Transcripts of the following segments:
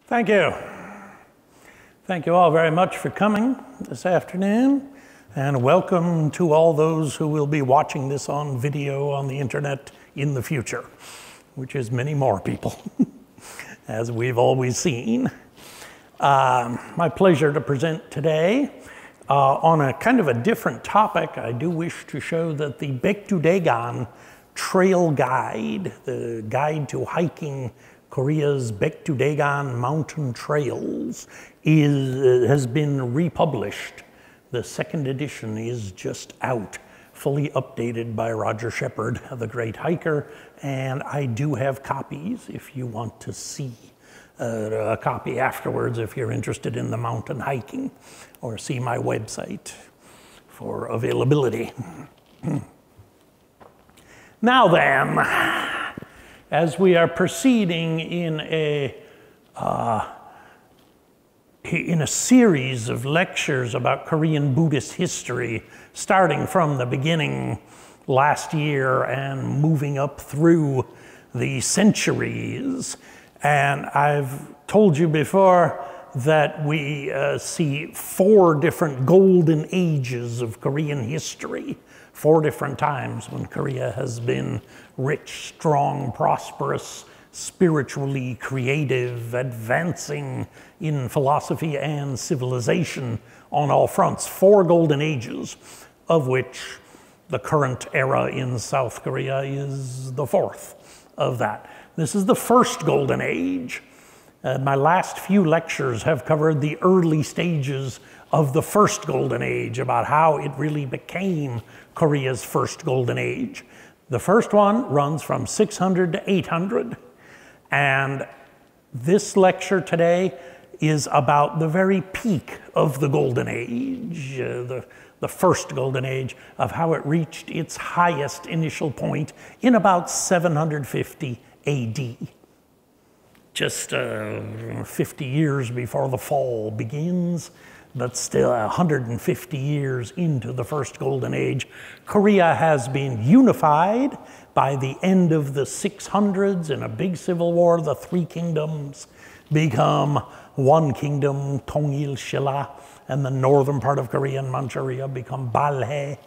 Thank you. Thank you all very much for coming this afternoon, and welcome to all those who will be watching this on video on the internet in the future, which is many more people, as we've always seen. My pleasure to present today on a kind of a different topic. I do wish to show that the Baekdu-daegan Trail Guide, the guide to hiking Korea's Baekdu-daegan mountain trails, has been republished. The second edition is just out, fully updated by Roger Shepard, the great hiker, and I do have copies if you want to see a copy afterwards if you're interested in the mountain hiking, or see my website for availability. Now then, as we are proceeding in a series of lectures about Korean Buddhist history, starting from the beginning last year and moving up through the centuries, and I've told you before that we see 4 different golden ages of Korean history, 4 different times when Korea has been rich, strong, prosperous, spiritually creative, advancing in philosophy and civilization on all fronts. 4 golden ages, of which the current era in South Korea is the 4th of that. This is the first golden age. My last few lectures have covered the early stages of the first golden age, about how it really became Korea's first golden age. The first one runs from 600 to 800, and this lecture today is about the very peak of the golden age, the first golden age, of how it reached its highest initial point in about 750 AD. Just 50 years before the fall begins, but still 150 years into the first golden age. Korea has been unified by the end of the 600s in a big civil war. The 3 kingdoms become one kingdom, Dongguk-sa, and the northern part of Korea and Manchuria become Balhae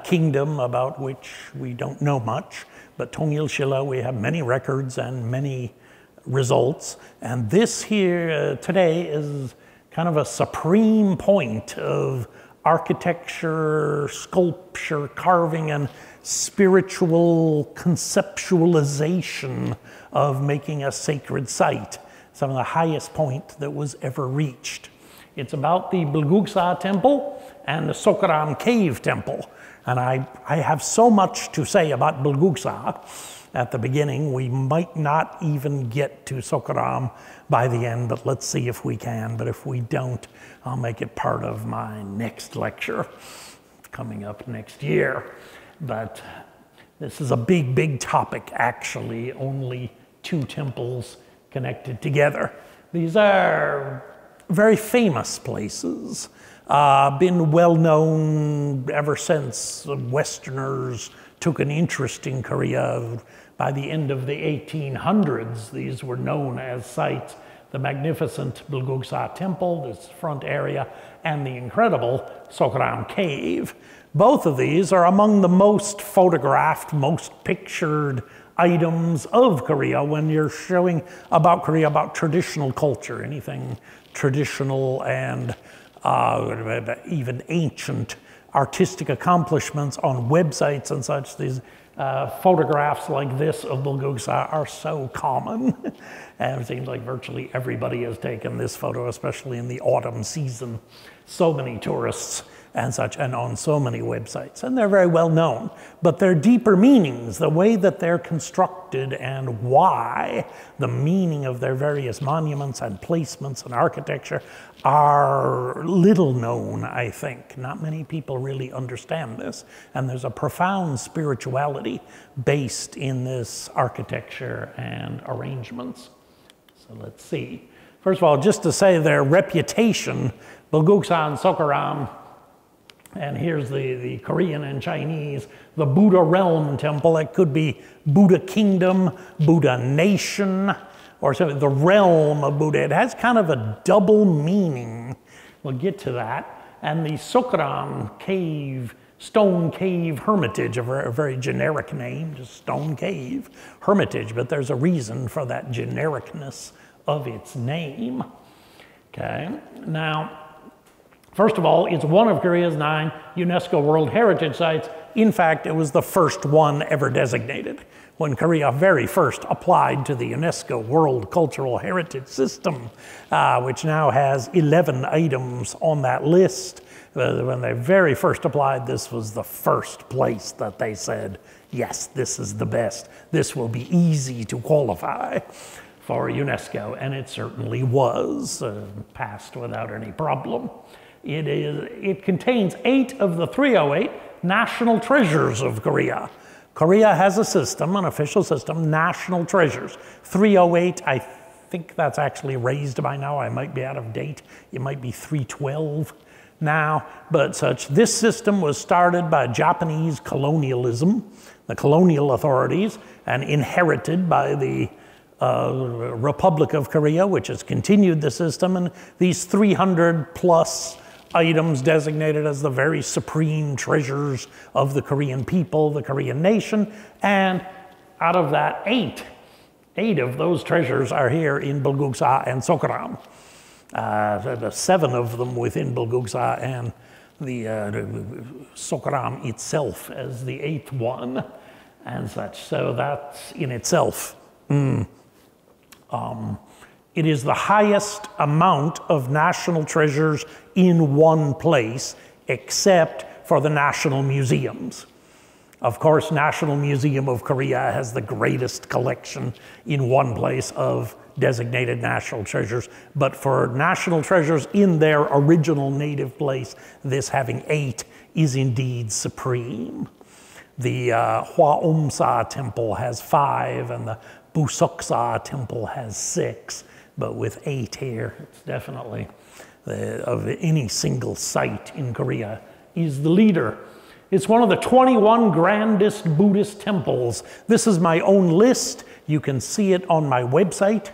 kingdom, about which we don't know much. But Dongguk-sa, we have many records and many results. And this here today is kind of a supreme point of architecture, sculpture, carving, and spiritual conceptualization of making a sacred site. Some of the highest point that was ever reached. It's about the Bulguk-sa temple and the Seokgul-am cave temple. And I have so much to say about Bulguk-sa at the beginning. We might not even get to Seokgul-am by the end, but let's see if we can. But if we don't, I'll make it part of my next lecture coming up next year. But this is a big, big topic, actually. Only 2 temples connected together. These are very famous places, been well known ever since Westerners took an interest in Korea. By the end of the 1800s, these were known as sites: the magnificent Bulguk-sa temple, this front area, and the incredible Seokgul-am cave. Both of these are among the most photographed, most pictured items of Korea when you're showing about Korea, about traditional culture, anything traditional and even ancient artistic accomplishments on websites and such. These photographs like this of Bulguk-sa are so common. And it seems like virtually everybody has taken this photo, especially in the autumn season. So many tourists and such, and on so many websites. And they're very well known. But their deeper meanings, the way that they're constructed and why, the meaning of their various monuments and placements and architecture, are little known, I think. Not many people really understand this. And there's a profound spirituality based in this architecture and arrangements. So let's see. First of all, just to say their reputation, Bulguk-sa and Seokgul-am, and here's the Korean and Chinese, the Buddha realm temple. It could be Buddha kingdom, Buddha nation, or so, the realm of Buddha. It has kind of a double meaning. We'll get to that. And the Seokgul-am cave, stone cave hermitage, a very generic name, just stone cave hermitage, but there's a reason for that genericness of its name. Okay, now, first of all, it's one of Korea's 9 UNESCO World Heritage Sites. In fact, it was the first one ever designated. When Korea very first applied to the UNESCO World Cultural Heritage System, which now has 11 items on that list. When they very first applied, this was the first place that they said, yes, this is the best. This will be easy to qualify for UNESCO, and it certainly was passed without any problem. It contains 8 of the 308 national treasures of Korea. Korea has a system, an official system, national treasures. 308, I think that's actually raised by now. I might be out of date. It might be 312 now, but this system was started by Japanese colonialism, the colonial authorities, and inherited by the Republic of Korea, which has continued the system, and these 300 plus items designated as the very supreme treasures of the Korean people, the Korean nation, and out of that, 8 of those treasures are here in Bulguk-sa and Seokgul-am. The 7 of them within Bulguk-sa and the Seokgul-am itself as the 8th one and such. So that's in itself. It is the highest amount of national treasures in one place, except for the national museums. Of course, National Museum of Korea has the greatest collection in one place of designated national treasures, but for national treasures in their original native place, this having 8 is indeed supreme. The Hwa-om-sa temple has 5, and the Bulguk-sa temple has 6. But with 8 here, it's definitely, of any single site in Korea, is the leader. It's one of the 21 grandest Buddhist temples. This is my own list. You can see it on my website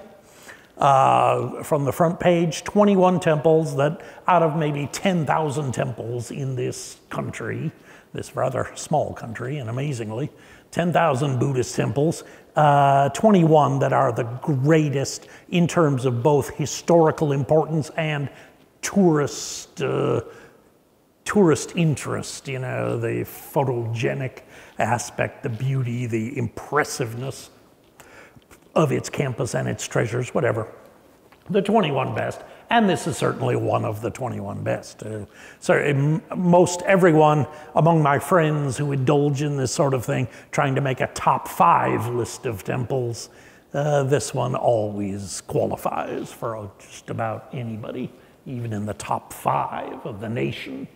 from the front page. 21 temples that out of maybe 10,000 temples in this country, this rather small country, and amazingly, 10,000 Buddhist temples, 21 that are the greatest in terms of both historical importance and tourist interest, you know, the photogenic aspect, the beauty, the impressiveness of its campus and its treasures, whatever. The 21 best, and this is certainly one of the 21 best. So most everyone among my friends who indulge in this sort of thing, trying to make a top 5 list of temples, this one always qualifies for just about anybody, even in the top 5 of the nation.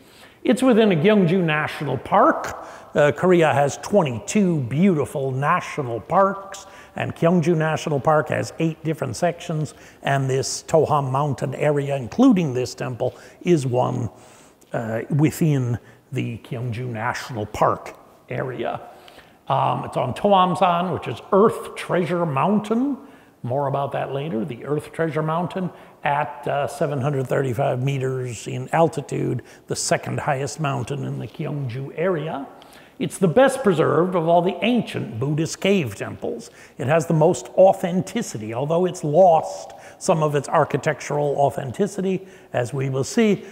It's within a Gyeongju National Park. Korea has 22 beautiful national parks, and Gyeongju National Park has 8 different sections, and this Toham Mountain area, including this temple, is one within the Gyeongju National Park area. It's on Tohamsan, which is Earth Treasure Mountain. More about that later. The Earth Treasure Mountain at 735 meters in altitude, the second highest mountain in the Gyeongju area. It's the best preserved of all the ancient Buddhist cave temples. It has the most authenticity, although it's lost some of its architectural authenticity, as we will see.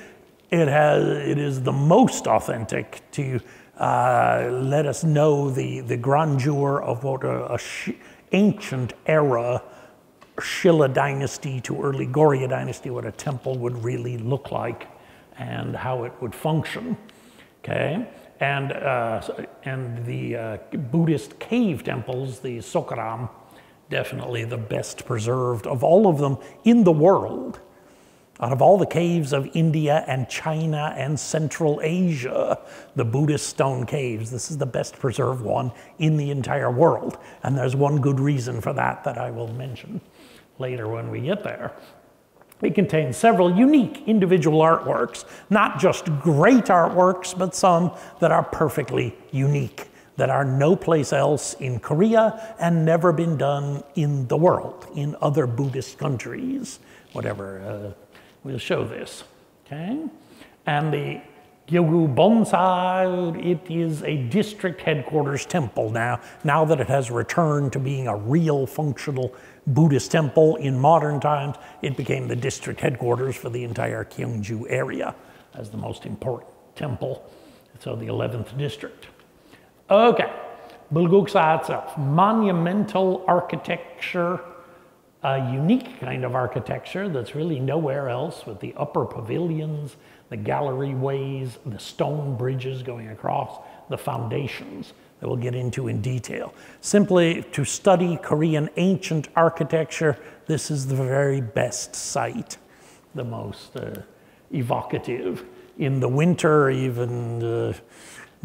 It is the most authentic to let us know the grandeur of what ancient era Shilla dynasty to early Goryeo dynasty, what a temple would really look like and how it would function. Okay, and the Buddhist cave temples, the Seokgul-am, definitely the best preserved of all of them in the world. Out of all the caves of India and China and Central Asia, the Buddhist stone caves, this is the best preserved one in the entire world. And there's one good reason for that I will mention later when we get there. It contains several unique individual artworks, not just great artworks, but some that are perfectly unique. that are no place else in Korea and never been done in the world, in other Buddhist countries, whatever. We'll show this, okay? And the Gyeonggu-bonsai, it is a district headquarters temple now that it has returned to being a real functional Buddhist temple in modern times. It became the district headquarters for the entire Gyeongju area as the most important temple, so the 11th district. Okay, Bulguk-sa itself, monumental architecture, a unique kind of architecture that's really nowhere else, with the upper pavilions, the gallery ways, the stone bridges going across, the foundations that we'll get into in detail. Simply to study Korean ancient architecture, this is the very best site, the most evocative. In the winter, even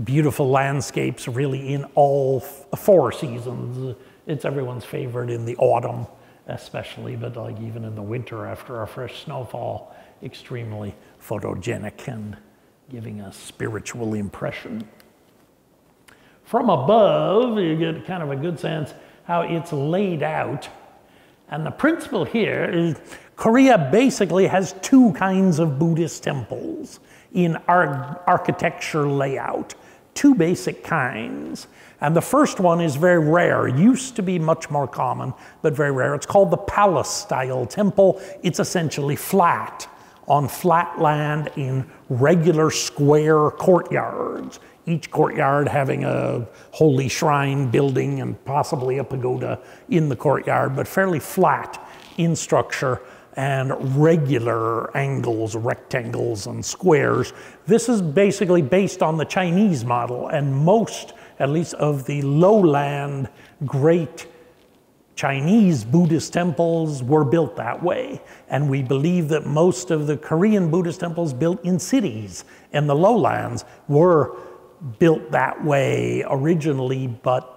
beautiful landscapes really in all four seasons. It's everyone's favorite in the autumn especially, but like even in the winter after a fresh snowfall, extremely photogenic and giving a spiritual impression. From above, you get kind of a good sense how it's laid out. And the principle here is Korea basically has two kinds of Buddhist temples in architecture layout, two basic kinds. And the first one is very rare, used to be much more common, but very rare. It's called the palace-style temple. It's essentially flat, on flat land in regular square courtyards, each courtyard having a holy shrine building and possibly a pagoda in the courtyard, but fairly flat in structure and regular angles, rectangles, and squares. This is basically based on the Chinese model, and most, at least of the lowland great Chinese Buddhist temples were built that way. And we believe that most of the Korean Buddhist temples built in cities in the lowlands were built that way originally, but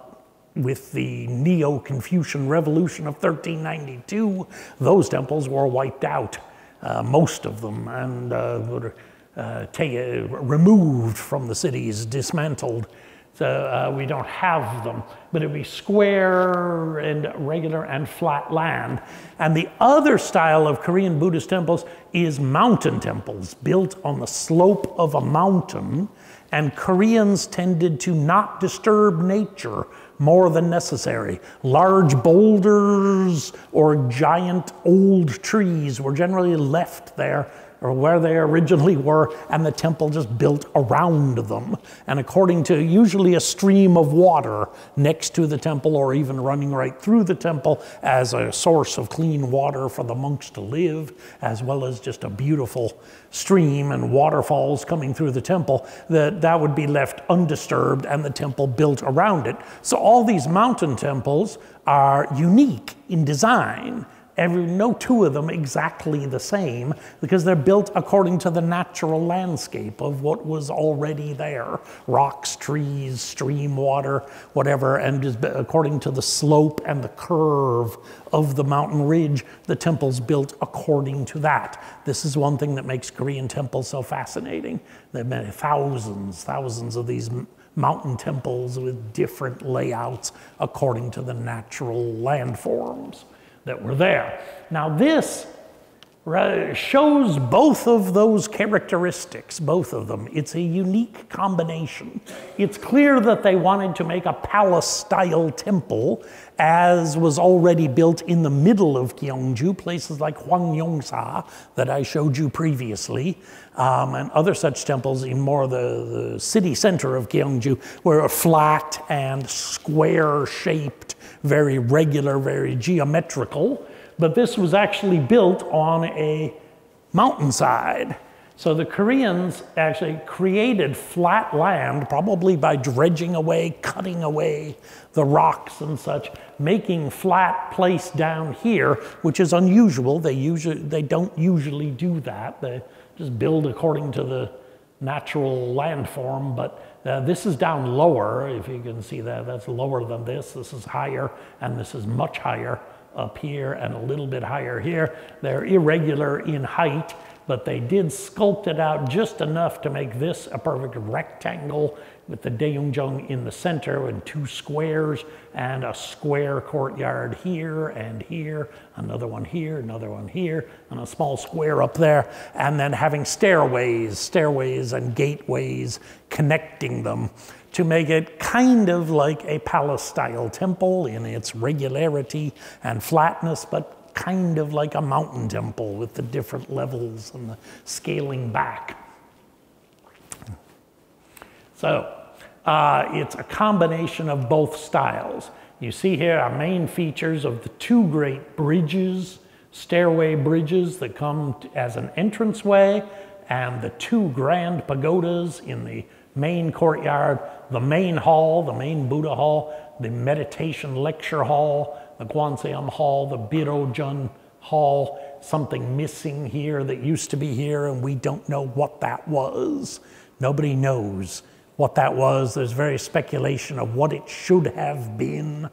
with the Neo-Confucian Revolution of 1392, those temples were wiped out, most of them, and were removed from the cities, dismantled. So we don't have them, but it'd be square and regular and flat land. And the other style of Korean Buddhist temples is mountain temples, built on the slope of a mountain. And Koreans tended to not disturb nature more than necessary. Large boulders or giant old trees were generally left there, or where they originally were, and the temple just built around them. And according to usually a stream of water next to the temple, or even running right through the temple as a source of clean water for the monks to live, as well as just a beautiful stream and waterfalls coming through the temple, that would be left undisturbed and the temple built around it. So all these mountain temples are unique in design. No two of them exactly the same, because they're built according to the natural landscape of what was already there. Rocks, trees, stream water, whatever, and is according to the slope and the curve of the mountain ridge, the temple's built according to that. This is one thing that makes Korean temples so fascinating. There are thousands of these mountain temples with different layouts according to the natural landforms that were there. Now this shows both of those characteristics, both of them. It's a unique combination. It's clear that they wanted to make a palace-style temple, as was already built in the middle of Gyeongju, places like Hwangyongsa that I showed you previously, and other such temples in more the city center of Gyeongju, were flat and square-shaped, very regular, very geometrical, but this was actually built on a mountainside. So the Koreans actually created flat land, probably by dredging away, cutting away the rocks and such, making flat place down here, which is unusual. They don't usually do that. They just build according to the natural landform, but this is down lower, if you can see that. That's lower than this. This is higher, and this is much higher up here and a little bit higher here. They're irregular in height, but they did sculpt it out just enough to make this a perfect rectangle with the Daeungjung in the center and two squares and a square courtyard here and here, another one here, another one here, and a small square up there, and then having stairways and gateways connecting them to make it kind of like a palace-style temple in its regularity and flatness, but kind of like a mountain temple with the different levels and the scaling back. So it's a combination of both styles. You see here our main features of the two great bridges, stairway bridges that come as an entranceway, and the two grand pagodas in the main courtyard, the main hall, the main Buddha hall, the meditation lecture hall, the Gwanseom hall, the Birojun hall, something missing here that used to be here, and we don't know what that was. Nobody knows what that was. There's various speculation of what it should have been,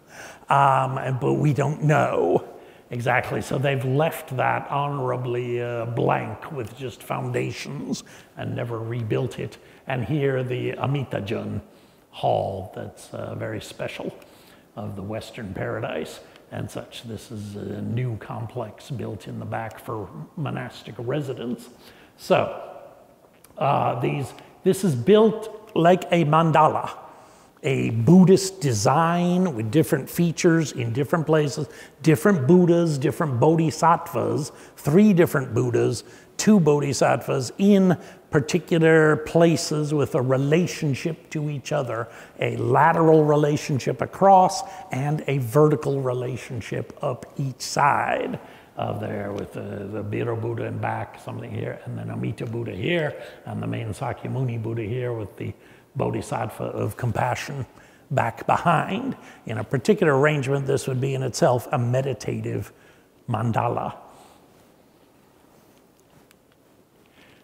but we don't know exactly. So they've left that honorably blank with just foundations and never rebuilt it. And here the Amitajun hall that's very special of the Western Paradise and such. This is a new complex built in the back for monastic residents. So this is built like a mandala, a Buddhist design with different features in different places, different Buddhas, different bodhisattvas, 3 different Buddhas, 2 bodhisattvas in particular places with a relationship to each other, a lateral relationship across and a vertical relationship up each side of there, with the Biro Buddha in back, something here, and then Amita Buddha here, and the main Sakyamuni Buddha here with the Bodhisattva of compassion back behind. In a particular arrangement, this would be in itself a meditative mandala.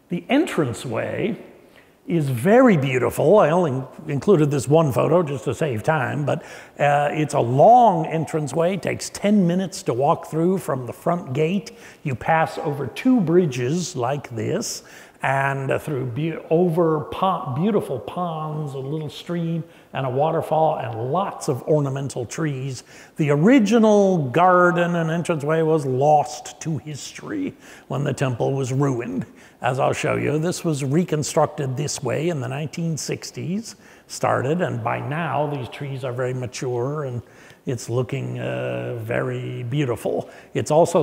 The entranceway is very beautiful. I only included this one photo just to save time, but it's a long entranceway. It takes 10 minutes to walk through from the front gate. You pass over 2 bridges like this, and through beautiful ponds, a little stream, and a waterfall, and lots of ornamental trees. The original garden and entranceway was lost to history when the temple was ruined. As I'll show you, this was reconstructed this way in the 1960s, started, and by now these trees are very mature and it's looking very beautiful. It's also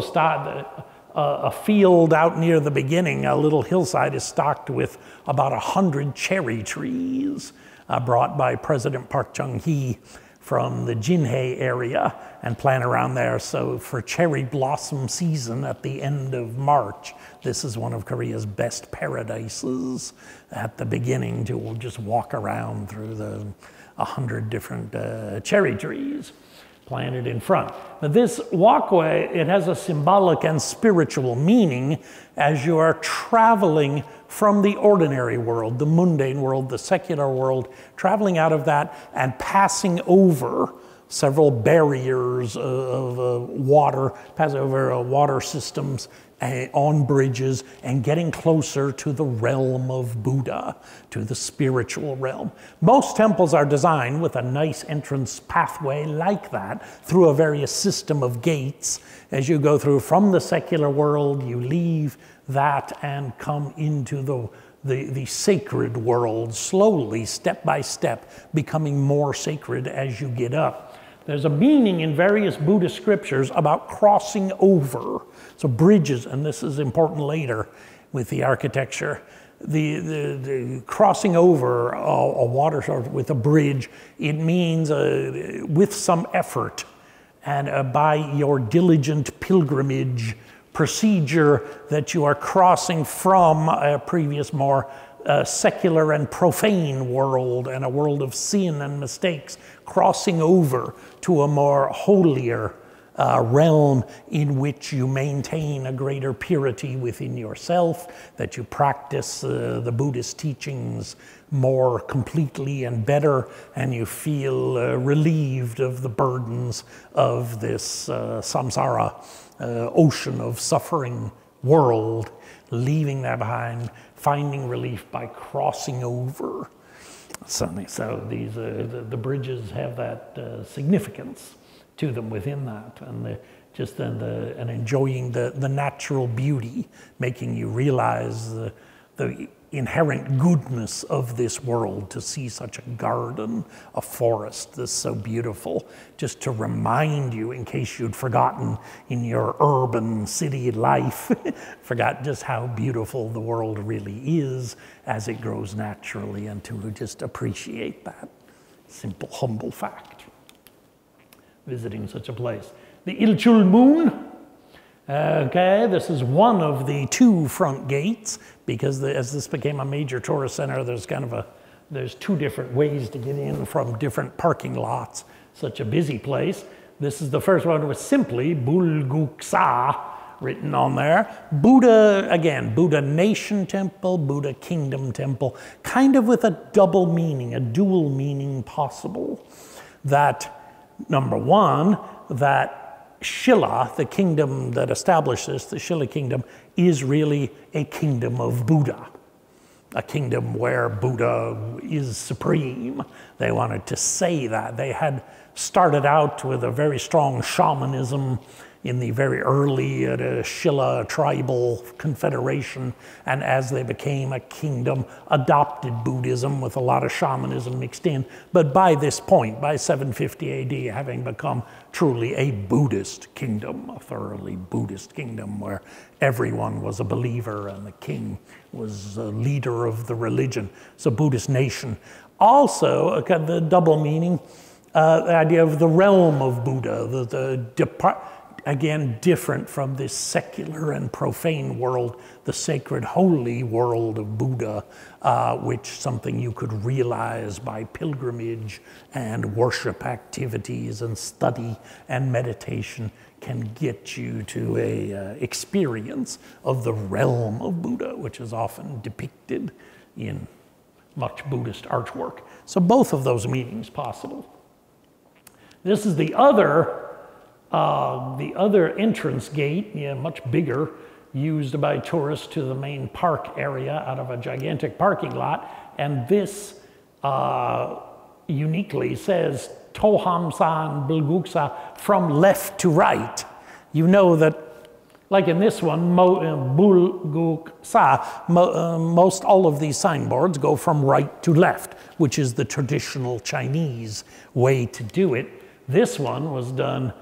a field out near the beginning, a little hillside, is stocked with about 100 cherry trees brought by President Park Chung-hee from the Jinhae area and planted around there. So for cherry blossom season at the end of March, this is one of Korea's best paradises at the beginning to just walk around through the 100 different cherry trees planted in front. But this walkway, it has a symbolic and spiritual meaning as you are traveling from the ordinary world, the mundane world, the secular world, traveling out of that and passing over several barriers of water, pass over water systems on bridges and getting closer to the realm of Buddha, to the spiritual realm. Most temples are designed with a nice entrance pathway like that through a various system of gates. As you go through from the secular world, you leave that and come into the sacred world, slowly, step by step, becoming more sacred as you get up. There's a meaning in various Buddhist scriptures about crossing over. So bridges, and this is important later with the architecture, the crossing over a water source with a bridge, it means with some effort and by your diligent pilgrimage procedure that you are crossing from a previous more secular and profane world and a world of sin and mistakes, crossing over to a more holier realm in which you maintain a greater purity within yourself, that you practice the Buddhist teachings more completely and better, and you feel relieved of the burdens of this samsara ocean of suffering world, leaving that behind, finding relief by crossing over. So these the bridges have that significance to them within that, and and enjoying the natural beauty, making you realize the inherent goodness of this world, to see such a garden, a forest that's so beautiful, just to remind you, in case you'd forgotten in your urban city life, forgot just how beautiful the world really is as it grows naturally, and to just appreciate that simple, humble fact. Visiting such a place. The Ilchul Moon. Okay, this is one of the two front gates, because as this became a major tourist center, there's two different ways to get in from different parking lots. Such a busy place. This is the first one with simply Bulguk-sa written on there. Buddha, again, Buddha Nation Temple, Buddha Kingdom Temple, kind of with a double meaning, a dual meaning possible. That, number one, that Shilla, the kingdom that established this, the Shilla kingdom, is really a kingdom of Buddha, a kingdom where Buddha is supreme. They wanted to say that. They had started out with a very strong shamanism in the very early Shilla tribal confederation, and as they became a kingdom, adopted Buddhism with a lot of shamanism mixed in. But by this point, by 750 AD, having become truly a Buddhist kingdom, a thoroughly Buddhist kingdom where everyone was a believer and the king was a leader of the religion. So Buddhist nation. Also, the double meaning, the idea of the realm of Buddha, again, different from this secular and profane world, the sacred, holy world of Buddha, which something you could realize by pilgrimage and worship activities and study and meditation can get you to a experience of the realm of Buddha, which is often depicted in much Buddhist artwork. So both of those meanings possible. This is the other entrance gate, much bigger, used by tourists to the main park area out of a gigantic parking lot. And this uniquely says Tohamsan Bulguk-sa, from left to right. You know that, like in this one, Bulguk-sa, most all of these signboards go from right to left, which is the traditional Chinese way to do it. This one was done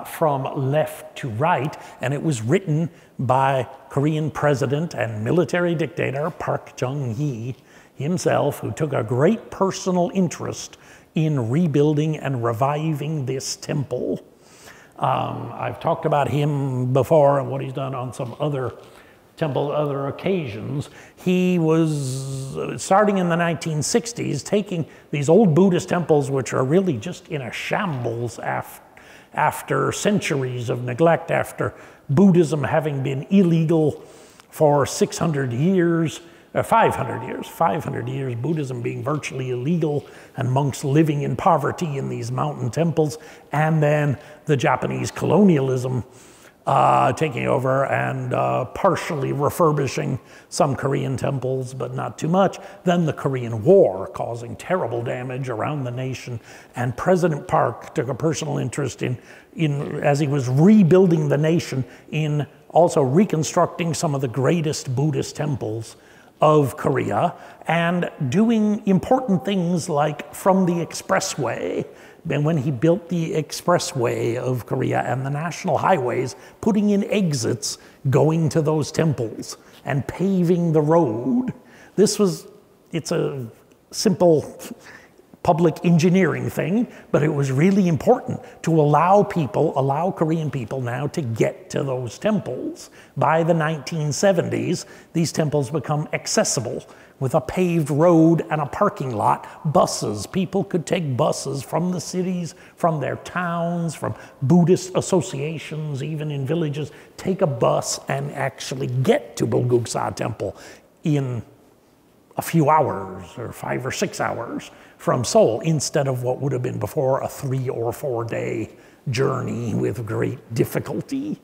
from left to right, and it was written by Korean president and military dictator Park Chung-hee himself, who took a great personal interest in rebuilding and reviving this temple. I've talked about him before and what he's done on some other other occasions. He was, starting in the 1960s, taking these old Buddhist temples, which are really just in a shambles after centuries of neglect, after Buddhism having been illegal for 600 years, 500 years, Buddhism being virtually illegal and monks living in poverty in these mountain temples, and then the Japanese colonialism taking over and partially refurbishing some Korean temples, but not too much. Then the Korean War causing terrible damage around the nation, and President Park took a personal interest in as he was rebuilding the nation, in also reconstructing some of the greatest Buddhist temples of Korea and doing important things like from the expressway. And when he built the expressway of Korea and the national highways, putting in exits going to those temples and paving the road. It's a simple public engineering thing, but it was really important to allow Korean people now to get to those temples. By the 1970s, these temples become accessible with a paved road and a parking lot. Buses, people could take buses from the cities, from their towns, from Buddhist associations, even in villages, take a bus and actually get to Bulguk-sa Temple in a few hours or 5 or 6 hours from Seoul, instead of what would have been before a 3 or 4 day journey with great difficulty.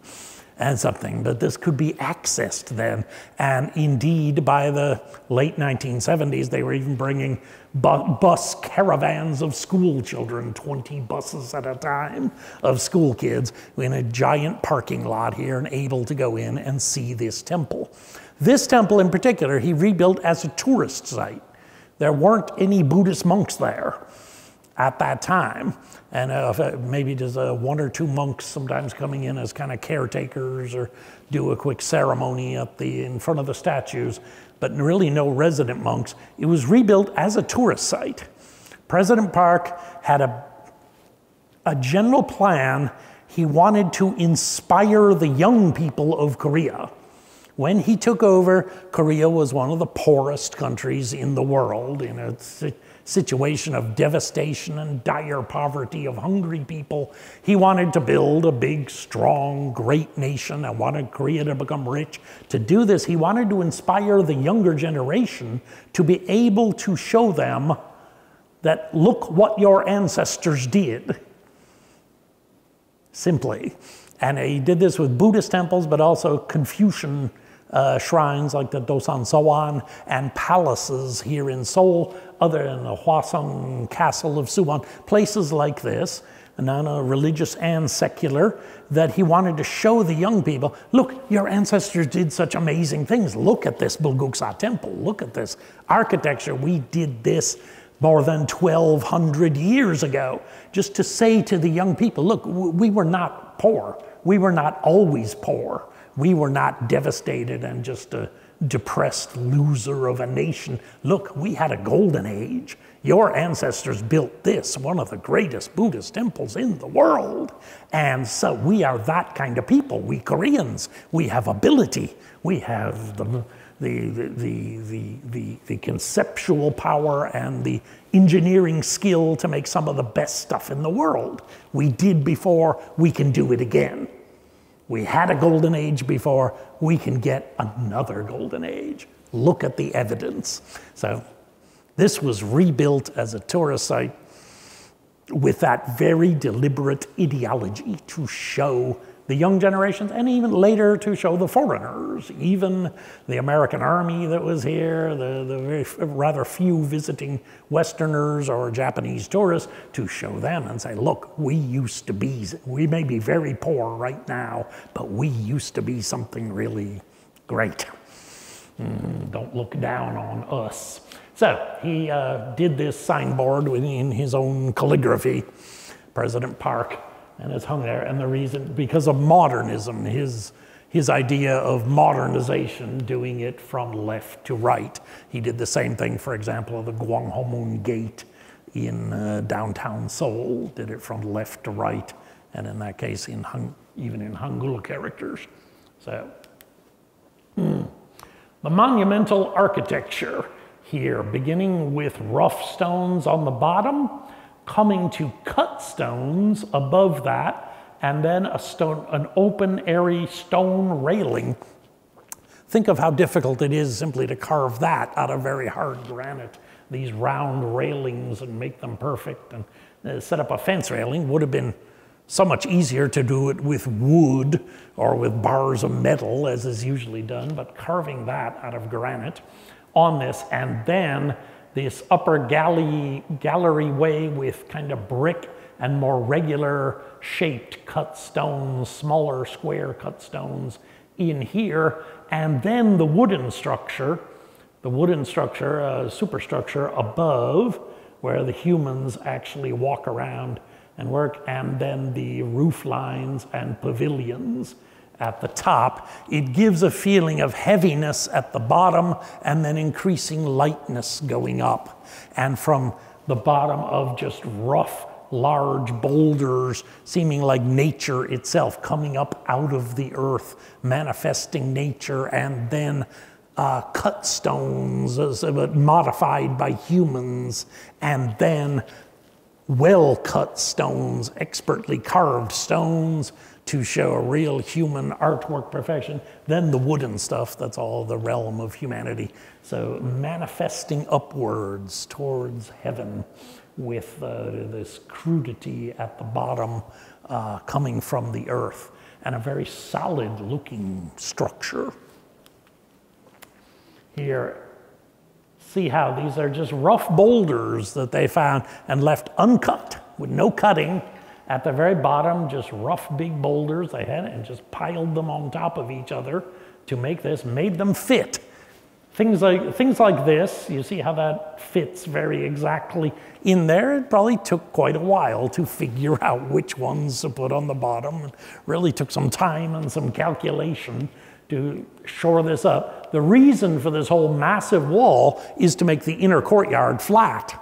and something, but this could be accessed then. And indeed, by the late 1970s, they were even bringing bus caravans of school children, 20 buses at a time of school kids in a giant parking lot here and able to go in and see this temple. This temple in particular, he rebuilt as a tourist site. There weren't any Buddhist monks there at that time. And maybe there's one or two monks sometimes coming in as kind of caretakers or do a quick ceremony in front of the statues, but really no resident monks. It was rebuilt as a tourist site. President Park had a general plan. He wanted to inspire the young people of Korea. When he took over, Korea was one of the poorest countries in the world, in a situation of devastation and dire poverty of hungry people. He wanted to build a big, strong, great nation and wanted Korea to become rich. To do this, he wanted to inspire the younger generation to be able to show them that, look what your ancestors did. Simply. And he did this with Buddhist temples, but also Confucian shrines like the Dosan Soan and palaces here in Seoul, other than the Hwasong Castle of Suwon, places like this, religious and secular, that he wanted to show the young people, look, your ancestors did such amazing things. Look at this Bulguk-sa temple. Look at this architecture. We did this more than 1,200 years ago. Just to say to the young people, look, we were not poor. We were not always poor. We were not devastated and just a depressed loser of a nation. Look, we had a golden age. Your ancestors built this, one of the greatest Buddhist temples in the world. And so we are that kind of people. We Koreans, we have ability. We have the conceptual power and the engineering skill to make some of the best stuff in the world. We did before, we can do it again. We had a golden age before, we can get another golden age. Look at the evidence. So this was rebuilt as a tourist site with that very deliberate ideology to show the young generations, and even later to show the foreigners, even the American army that was here, the very rather few visiting Westerners or Japanese tourists, to show them and say, look, we may be very poor right now, but we used to be something really great. Don't look down on us. So he did this signboard in his own calligraphy, President Park, and it's hung there. And the reason, because of modernism, his idea of modernization, doing it from left to right. He did the same thing, for example, of the Gwanghwamun Gate in downtown Seoul, did it from left to right, and in that case, even in Hangul characters. So, the monumental architecture here, beginning with rough stones on the bottom, coming to cut stones above that, and then an open, airy stone railing. Think of how difficult it is simply to carve that out of very hard granite, these round railings, and make them perfect. And set up a fence railing would have been so much easier to do it with wood or with bars of metal, as is usually done, but carving that out of granite on this, and then this upper gallery way with kind of brick and more regular shaped cut stones, smaller square cut stones in here, and then the wooden structure, superstructure above, where the humans actually walk around and work, and then the roof lines and pavilions at the top. It gives a feeling of heaviness at the bottom and then increasing lightness going up. And from the bottom of just rough, large boulders, seeming like nature itself coming up out of the earth, manifesting nature, and then cut stones, but modified by humans, and then well-cut stones, expertly carved stones, to show a real human artwork perfection. Then the wooden stuff, that's all the realm of humanity. So manifesting upwards towards heaven with this crudity at the bottom coming from the earth. and a very solid looking structure. Here, see how these are just rough boulders that they found and left uncut with no cutting. At the very bottom, just rough big boulders they had and just piled them on top of each other to make this, made them fit. Things like this, you see how that fits very exactly in there. It probably took quite a while to figure out which ones to put on the bottom. It really took some time and some calculation to shore this up. The reason for this whole massive wall is to make the inner courtyard flat.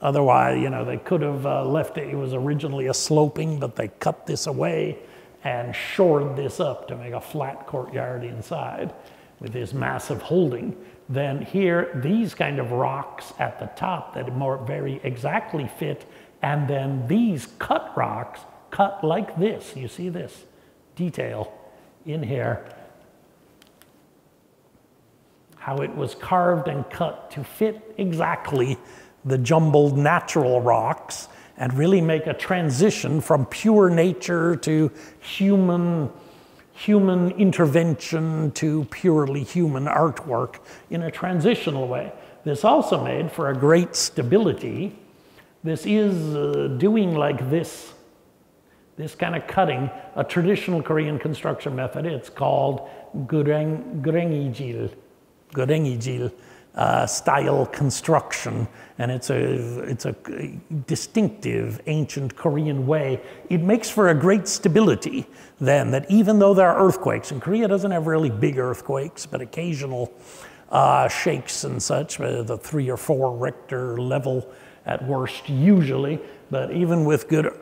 Otherwise, you know, they could have left it. It was originally a sloping, but they cut this away and shored this up to make a flat courtyard inside with this massive holding. Then here, these kind of rocks at the top that more very exactly fit, and then these cut rocks cut like this. You see this detail in here, how it was carved and cut to fit exactly the jumbled natural rocks and really make a transition from pure nature to human intervention to purely human artwork in a transitional way. This also made for a great stability. This is doing like this kind of cutting, a traditional Korean construction method. It's called gurengijil style construction, and it's a distinctive ancient Korean way. It makes for a great stability then, that even though there are earthquakes, and Korea doesn't have really big earthquakes, but occasional shakes and such, the 3 or 4 Richter level at worst usually, but even with good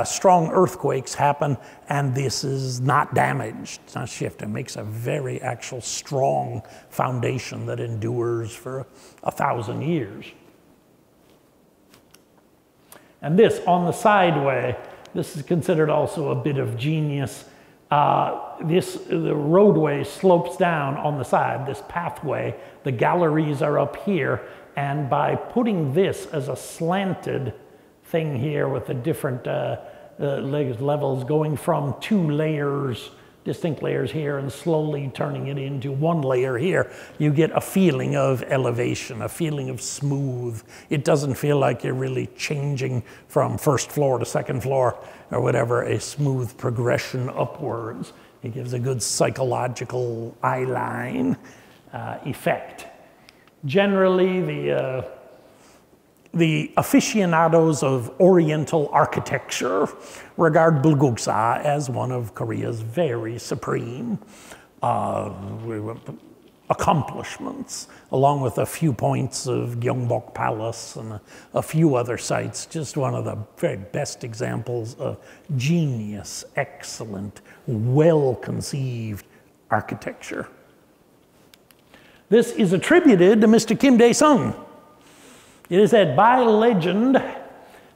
strong earthquakes happen, and this is not damaged, it's not shifted. It makes a very actual strong foundation that endures for 1,000 years. And this, on the sideway, this is considered also a bit of genius. The roadway slopes down on the side, this pathway. The galleries are up here, and by putting this as a slanted thing here with the different levels going from 2 layers, distinct layers here, and slowly turning it into 1 layer here, you get a feeling of elevation, a feeling of smooth. It doesn't feel like you're really changing from first floor to second floor or whatever, a smooth progression upwards. It gives a good psychological eyeline effect. Generally, the aficionados of Oriental architecture regard Bulguk-sa as one of Korea's very supreme accomplishments, along with a few points of Gyeongbok Palace and a few other sites. Just one of the very best examples of genius, excellent, well-conceived architecture. This is attributed to Mr. Kim Dae-sung. It is said by legend,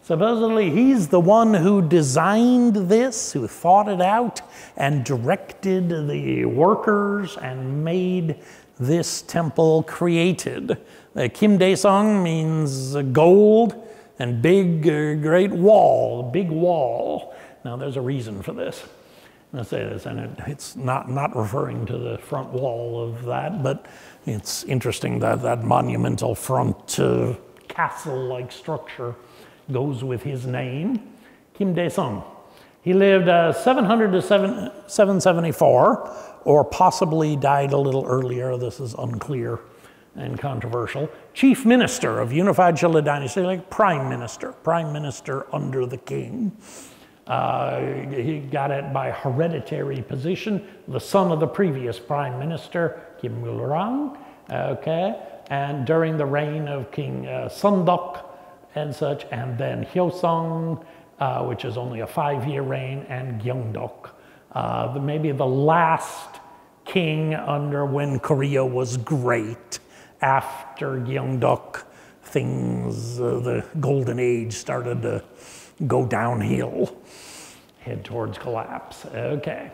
supposedly he's the one who designed this, who thought it out and directed the workers and made this temple created. Kim Dae-sung means gold and big, great wall, big wall. Now there's a reason for this. I'll say this, and it's not referring to the front wall of that, but it's interesting that that monumental front castle-like structure goes with his name, Kim Dae-sung. He lived 700 to 774, or possibly died a little earlier. This is unclear and controversial. Chief Minister of Unified Shilla Dynasty, like Prime Minister under the king. He got it by hereditary position, the son of the previous Prime Minister, Kim Il-rang, okay, and during the reign of King Sundok and such, and then Hyeosung, which is only a 5-year reign, and Gyeongdok, maybe the last king under when Korea was great. After Gyeongdok, things, the golden age started to go downhill, head towards collapse. Okay,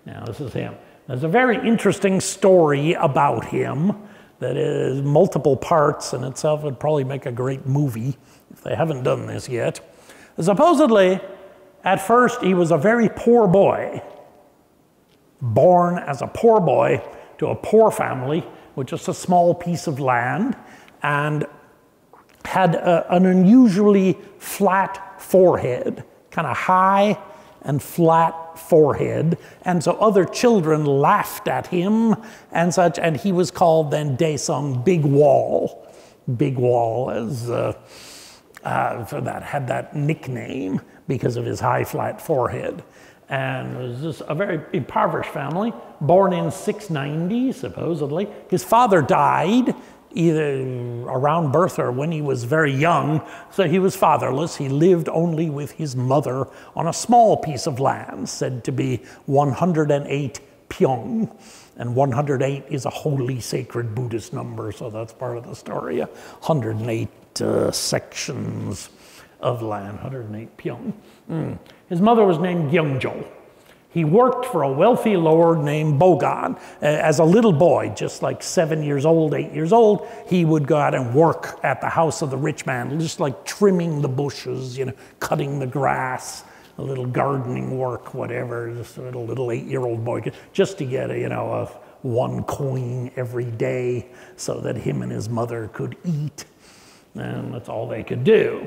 now this is him. There's a very interesting story about him that is multiple parts in itself. Would probably make a great movie if they haven't done this yet. Supposedly, At first, he was a very poor boy, born as a poor boy to a poor family with just a small piece of land, and had an unusually flat forehead, kind of high and flat forehead. And so other children laughed at him and such, and he was called then Daesung, Big Wall. Big Wall as for that, had that nickname because of his high flat forehead. And it was just a very impoverished family, born in 690, supposedly. His father died either around birth or when he was very young, so he was fatherless. He lived only with his mother on a small piece of land, said to be 108 pyong. And 108 is a holy sacred Buddhist number, so that's part of the story. 108 sections of land, 108 pyong. His mother was named Gyeongjo. He worked for a wealthy lord named Bogan. As a little boy, just like 7 years old, 8 years old, he would go out and work at the house of the rich man, just like trimming the bushes, you know, cutting the grass, a little gardening work, whatever, just a little 8-year-old boy, just to get a 1 coin every day so that him and his mother could eat. And that's all they could do.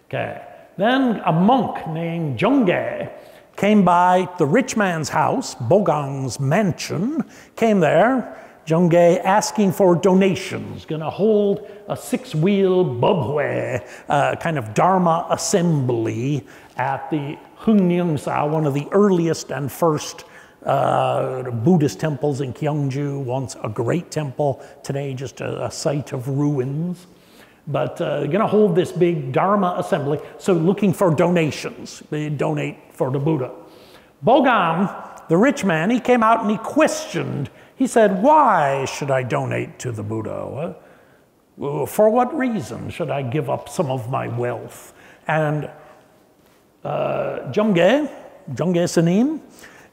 Okay. Then a monk named Jonggae came by the rich man's house, Bogang's mansion, came there, Jonggae asking for donations, gonna hold a 6-wheel bubhue, kind of Dharma assembly at the Hungnyeongsa, one of the earliest and first Buddhist temples in Gyeongju, once a great temple, today just a site of ruins. But gonna hold this big Dharma assembly, so looking for donations. They donate for the Buddha. Bogam, the rich man, he came out and he questioned. He said, why should I donate to the Buddha? For what reason should I give up some of my wealth? And Jonggae Sanim,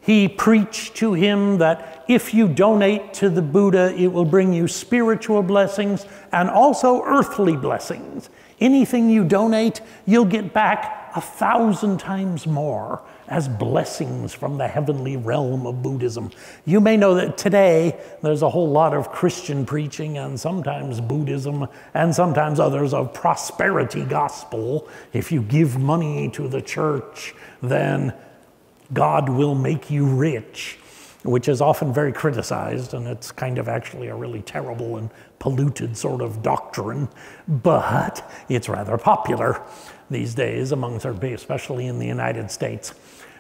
he preached to him that if you donate to the Buddha, it will bring you spiritual blessings and also earthly blessings. Anything you donate, you'll get back 1,000 times more as blessings from the heavenly realm of Buddhism. You may know that today there's a whole lot of Christian preaching and sometimes Buddhism and sometimes others of prosperity gospel. If you give money to the church, then God will make you rich, which is often very criticized, and it's kind of actually a really terrible and polluted sort of doctrine, but it's rather popular these days amongst our people, especially in the United States.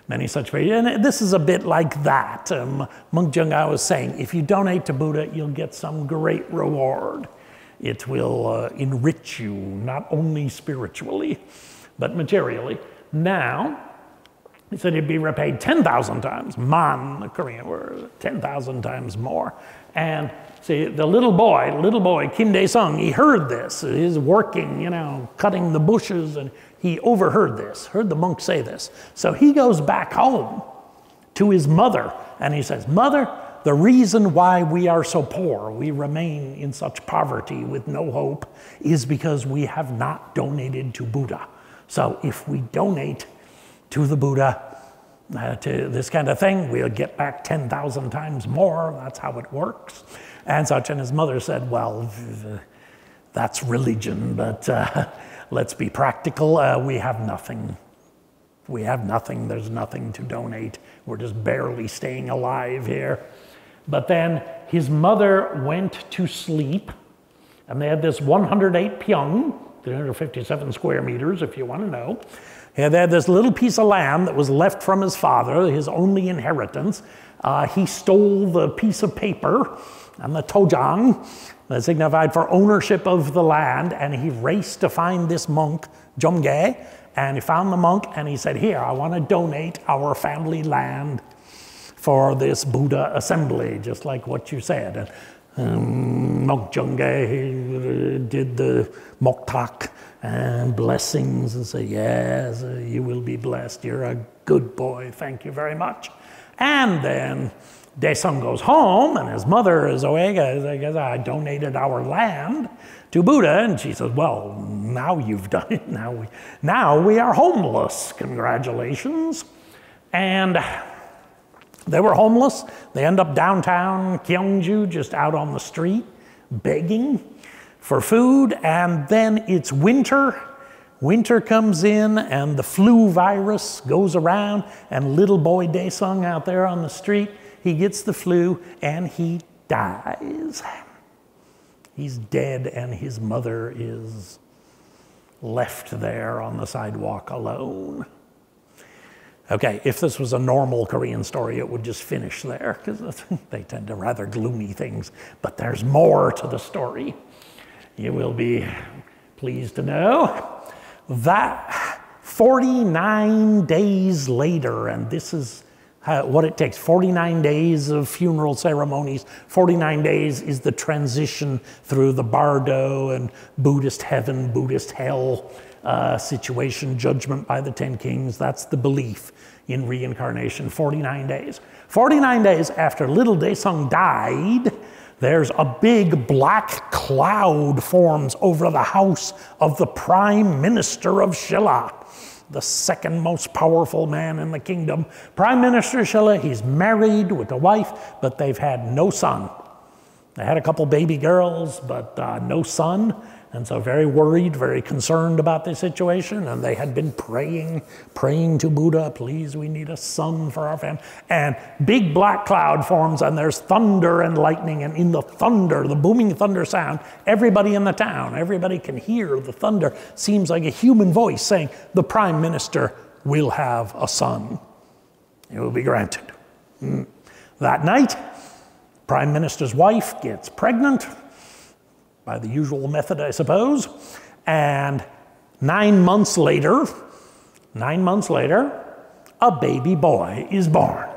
Many such people, and this is a bit like that. Monk Jung'a was saying, if you donate to Buddha, you'll get some great reward. It will enrich you, not only spiritually, but materially. Now, he said he'd be repaid 10,000 times. Man, the Korean word, 10,000 times more. And see, the little boy, Kim Dae-sung, he heard this. He's working, cutting the bushes, and he overheard this, heard the monk say this. So he goes back home to his mother, and he says, Mother, the reason why we are so poor, we remain in such poverty with no hope, is because we have not donated to Buddha. So if we donate to the Buddha, to this kind of thing, we'll get back 10,000 times more. That's how it works. And such. And his mother said, well, that's religion, but let's be practical. We have nothing. We have nothing. There's nothing to donate. We're just barely staying alive here. But then his mother went to sleep, and they had this 108 pyong, 357 square meters, if you want to know. And they had this little piece of land that was left from his father, his only inheritance. He stole the piece of paper and the tojang that signified for ownership of the land, and he raced to find this monk, Jonggae, and he found the monk, and he said, here, I want to donate our family land for this Buddha assembly, just like what you said. And Monk Jonggae did the moktak and blessings and say, yes, you will be blessed. You're a good boy. Thank you very much. And then Daesung goes home, and his mother is away. I donated our land to Buddha, and she says, well, now you've done it. Now we are homeless. Congratulations. And they were homeless. They end up downtown Gyeongju, just out on the street, begging for food. And then it's winter. Winter comes in, and the flu virus goes around, and little boy Daesung out there on the street, he gets the flu, and he dies. He's dead, and his mother is left there on the sidewalk alone. Okay, if this was a normal Korean story, it would just finish there, because they tend to rather gloomy things. But there's more to the story. You will be pleased to know that 49 days later, and this is what it takes, 49 days of funeral ceremonies, 49 days is the transition through the bardo and Buddhist heaven, Buddhist hell situation, judgment by the 10 kings. That's the belief in reincarnation, 49 days. 49 days after little Daesung died, there's a big black cloud forms over the house of the Prime Minister of Shilla, the second most powerful man in the kingdom. Prime Minister Shilla, he's married with a wife, but they've had no son. They had a couple baby girls, but no son. And so very worried, very concerned about the situation. And they had been praying to Buddha, please, we need a son for our family. And big black cloud forms, and there's thunder and lightning. And in the thunder, the booming thunder sound, everybody in the town, everybody can hear the thunder. Seems like a human voice saying, the Prime Minister will have a son. It will be granted. That night, Prime Minister's wife gets pregnant, by the usual method, I suppose. And 9 months later, a baby boy is born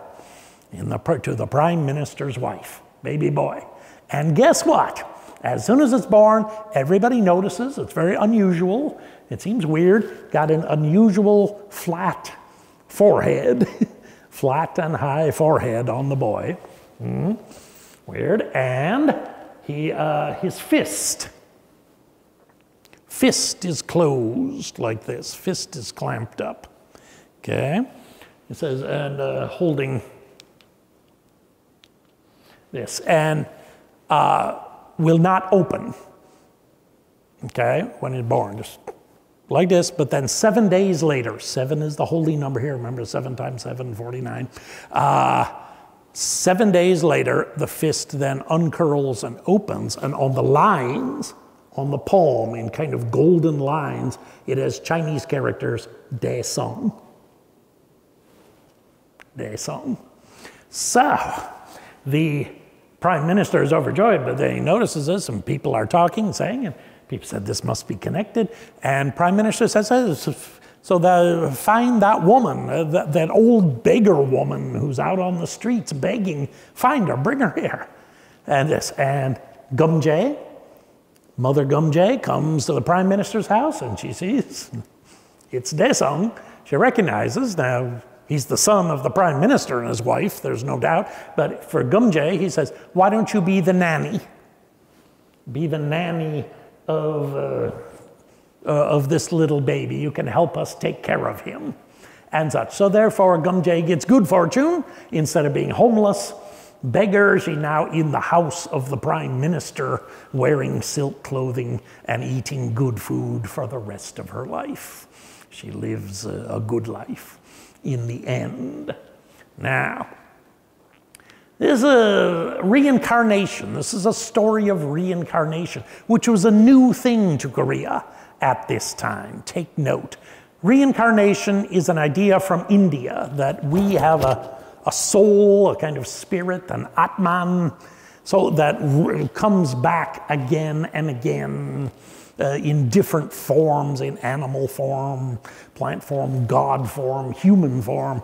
to the Prime Minister's wife, baby boy. And guess what? As soon as it's born, everybody notices. It's very unusual. It seems weird. Got an unusual flat forehead, flat and high forehead on the boy. Weird. And his fist is closed like this. Fist is clamped up. Okay. It says, and holding this, and will not open. Okay, when he's born, just like this. But then 7 days later, 7 is the holy number here. Remember, 7 times 7, 49. 7 days later, the fist then uncurls and opens, and on the lines, on the palm, in kind of golden lines, it has Chinese characters, Daesung. Daesung. So, the Prime Minister is overjoyed, but then he notices this, and people are talking, saying, and people said this must be connected, and Prime Minister says, so find that woman, that old beggar woman who's out on the streets begging, find her, bring her here. And Gumjae, Mother Gumjae, comes to the Prime Minister's house, and she sees it's Daesung. She recognizes, now he's the son of the Prime Minister and his wife, there's no doubt, but for Gumjae, he says, why don't you be the nanny? Be the nanny of this little baby. You can help us take care of him and such. So therefore, Gumjae gets good fortune. Instead of being homeless, beggar, she's now in the house of the Prime Minister, wearing silk clothing and eating good food for the rest of her life. She lives a good life in the end. Now, this is a reincarnation. This is a story of reincarnation, which was a new thing to Korea at this time. Take note. Reincarnation is an idea from India, that we have a soul, a kind of spirit, an Atman, so that comes back again and again in different forms, in animal form, plant form, God form, human form,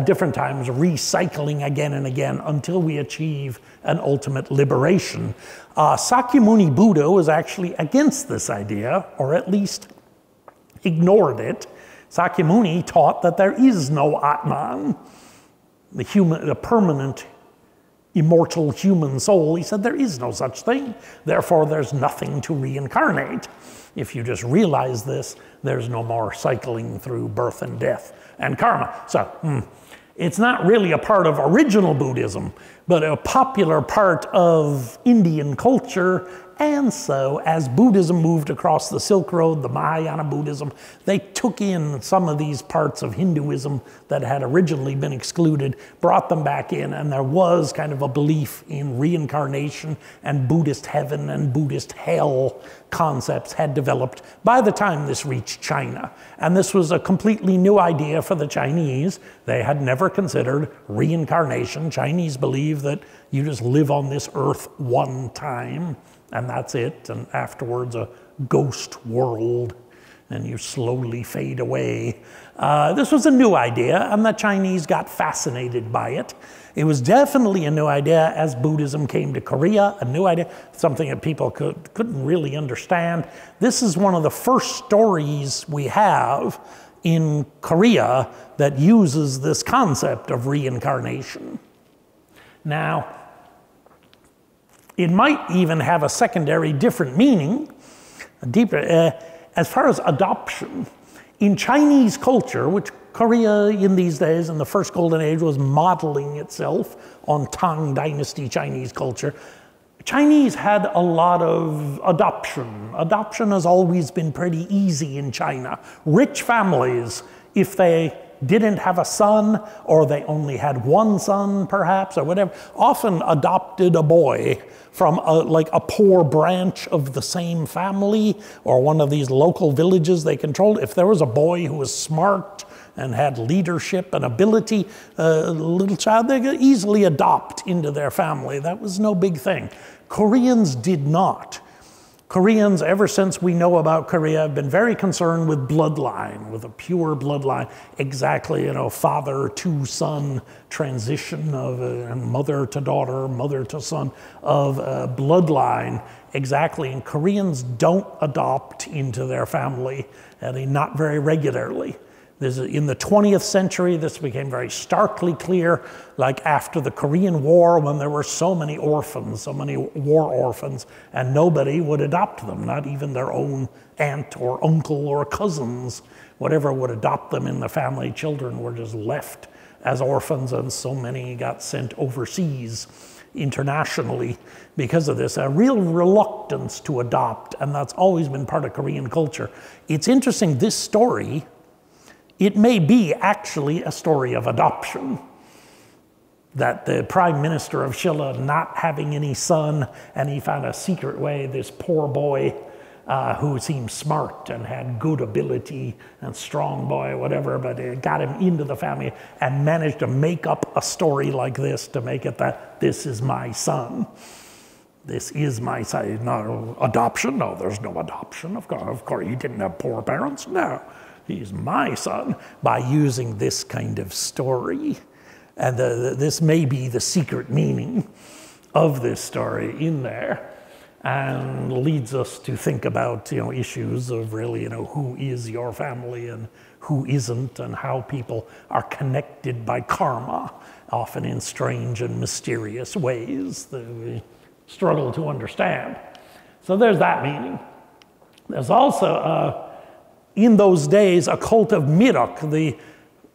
different times, recycling again and again until we achieve an ultimate liberation. Sakyamuni Buddha was actually against this idea, or at least ignored it. Sakyamuni taught that there is no Atman, the permanent immortal human soul. He said there is no such thing, therefore there's nothing to reincarnate. If you just realize this, there's no more cycling through birth and death and karma. So it's not really a part of original Buddhism, but a popular part of Indian culture. And so as Buddhism moved across the Silk Road, the Mahayana Buddhism, they took in some of these parts of Hinduism that had originally been excluded, brought them back in, and there was kind of a belief in reincarnation, and Buddhist heaven and Buddhist hell concepts had developed by the time this reached China. And this was a completely new idea for the Chinese. They had never considered reincarnation. Chinese believe that you just live on this earth one time, and that's it, and afterwards a ghost world, and you slowly fade away. This was a new idea, and the Chinese got fascinated by it. It was definitely a new idea as Buddhism came to Korea, a new idea, something that people couldn't really understand. This is one of the first stories we have in Korea that uses this concept of reincarnation. Now, it might even have a secondary different meaning, deeper, as far as adoption. In Chinese culture, which Korea in these days, in the first golden age, was modeling itself on Tang Dynasty Chinese culture, Chinese had a lot of adoption. Adoption has always been pretty easy in China. Rich families, if they didn't have a son, or they only had one son perhaps, or whatever, often adopted a boy from like a poor branch of the same family, or one of these local villages they controlled. If there was a boy who was smart and had leadership and ability, a little child, they could easily adopt into their family. That was no big thing. Koreans did not. Koreans, ever since we know about Korea, have been very concerned with bloodline, with a pure bloodline, exactly, father to son transition of mother to daughter, mother to son of bloodline, exactly. And Koreans don't adopt into their family, not very regularly. In the 20th century, this became very starkly clear, like after the Korean War, when there were so many orphans, so many war orphans, and nobody would adopt them, not even their own aunt or uncle or cousins, whatever would adopt them in the family. Children were just left as orphans, and so many got sent overseas internationally because of this. A real reluctance to adopt, and that's always been part of Korean culture. It's interesting, this story, it may be actually a story of adoption, that the prime minister of Shilla not having any son, and he found a secret way, this poor boy who seemed smart and had good ability and strong boy, whatever, but it got him into the family and managed to make up a story like this to make it that this is my son. This is my son. No adoption? No, there's no adoption. Of course, he didn't have poor parents. No. He's my son, by using this kind of story. And this may be the secret meaning of this story in there, and leads us to think about issues of really who is your family and who isn't, and how people are connected by karma, often in strange and mysterious ways that we struggle to understand. So there's that meaning. There's also in those days, a cult of Mirok, the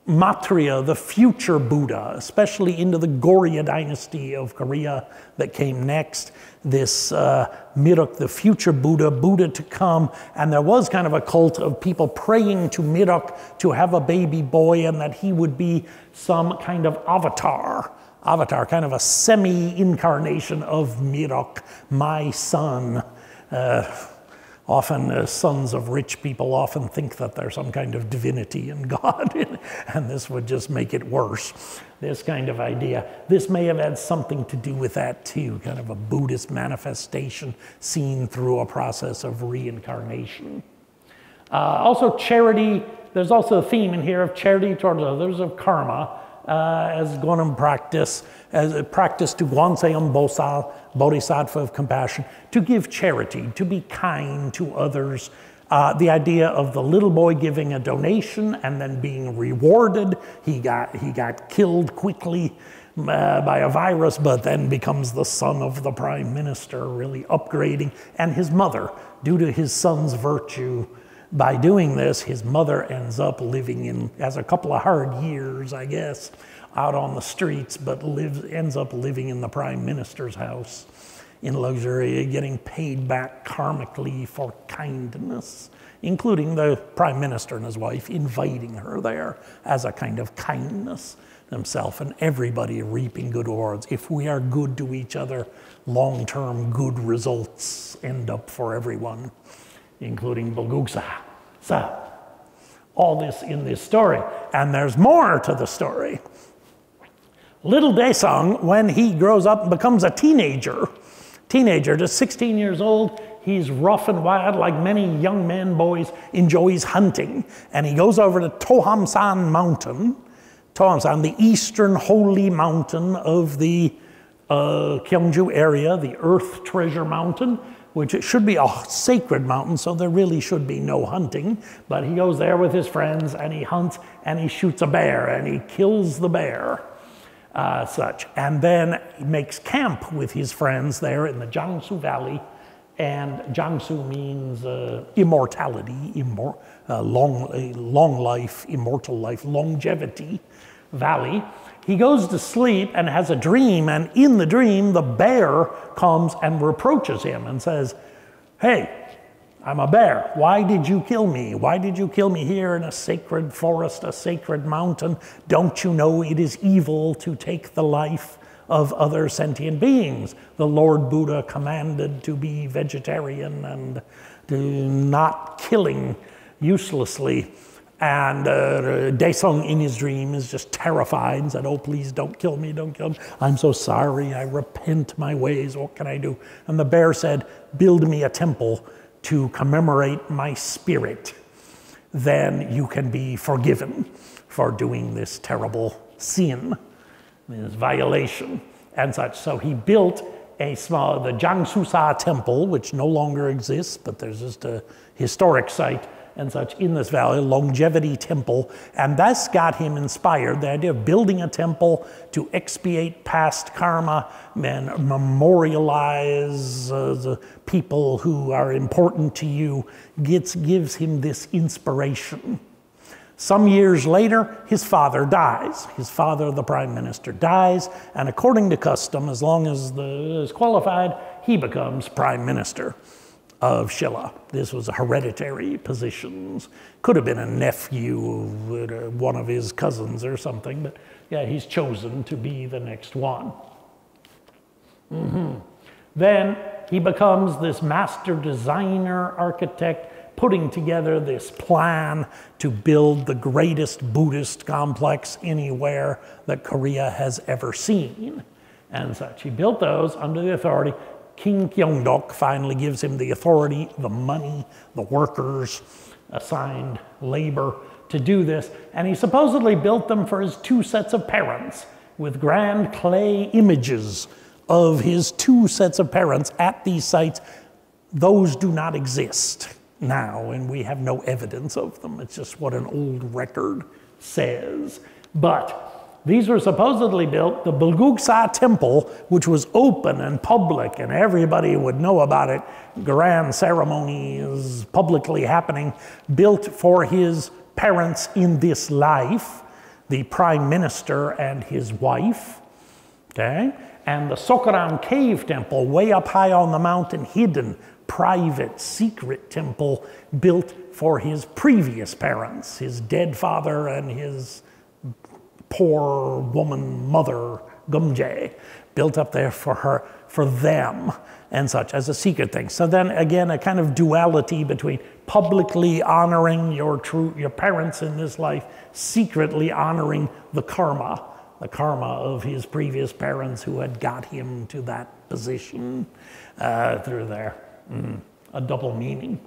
Maitreya, the future Buddha, especially into the Goryeo dynasty of Korea that came next. This Mirok, the future Buddha, Buddha to come. And there was kind of a cult of people praying to Mirok to have a baby boy, and that he would be some kind of avatar, kind of a semi-incarnation of Mirok, my son. Often sons of rich people often think that there's some kind of divinity in God, and this would just make it worse, this kind of idea. This may have had something to do with that too, kind of a Buddhist manifestation seen through a process of reincarnation. Also charity, there's also a theme in here of charity towards others, of karma, as Gonam practice, as a practice to Gwanseum Bosal, Bodhisattva of compassion, to give charity, to be kind to others. The idea of the little boy giving a donation and then being rewarded. He got killed quickly by a virus, but then becomes the son of the prime minister, really upgrading. And his mother, due to his son's virtue, by doing this, his mother ends up has a couple of hard years, I guess, out on the streets, but ends up living in the prime minister's house in luxury, getting paid back karmically for kindness, including the prime minister and his wife inviting her there as a kind of kindness themselves, and everybody reaping good rewards. If we are good to each other, long-term good results end up for everyone, including Bulguk-sa. So, all this in this story. And there's more to the story. Little Daesung, when he grows up and becomes a teenager, just 16 years old, he's rough and wild, like many young men, boys, enjoys hunting. And he goes over to Tohamsan Mountain, the eastern holy mountain of the Gyeongju area, the Earth Treasure Mountain, which it should be a sacred mountain, so there really should be no hunting. But he goes there with his friends, and he hunts, and he shoots a bear, and he kills the bear, and then he makes camp with his friends there in the Jiangsu Valley. And Jiangsu means immortality, long life, immortal life, longevity valley. He goes to sleep and has a dream, and in the dream, the bear comes and reproaches him and says, "Hey, I'm a bear. Why did you kill me? Why did you kill me here in a sacred forest, a sacred mountain? Don't you know it is evil to take the life of other sentient beings? The Lord Buddha commanded to be vegetarian and to not killing uselessly." And Daesung in his dream is just terrified and said, "Oh, please don't kill me, don't kill me. I'm so sorry, I repent my ways, what can I do?" And the bear said, "Build me a temple to commemorate my spirit. Then you can be forgiven for doing this terrible sin, this violation," and such. So he built the Jiangsu-sa temple, which no longer exists, but there's just a historic site and such in this valley, longevity temple, and that's got him inspired. The idea of building a temple to expiate past karma and memorialize the people who are important to you gives him this inspiration. Some years later, his father dies. His father, the prime minister, dies, and according to custom, as long as is qualified, he becomes prime minister of Shilla. This was a hereditary positions. Could have been a nephew of one of his cousins or something, but yeah, he's chosen to be the next one. Then he becomes this master designer, architect, putting together this plan to build the greatest Buddhist complex anywhere that Korea has ever seen and such. He built those under the authority. King Gyeongdok finally gives him the authority, the money, the workers, assigned labor to do this. And he supposedly built them for his two sets of parents with grand clay images of his two sets of parents at these sites. Those do not exist now, and we have no evidence of them. It's just what an old record says. But these were supposedly built, the Bulguk-sa temple, which was open and public, and everybody would know about it, grand ceremonies publicly happening, built for his parents in this life, the prime minister and his wife, okay? And the Seokgul-am cave temple, way up high on the mountain, hidden, private, secret temple, built for his previous parents, his dead father and his poor woman mother, Gumjae, built up there for them and such as a secret thing. So then again, a kind of duality between publicly honoring your parents in this life, secretly honoring the karma of his previous parents who had got him to that position through there. A double meaning.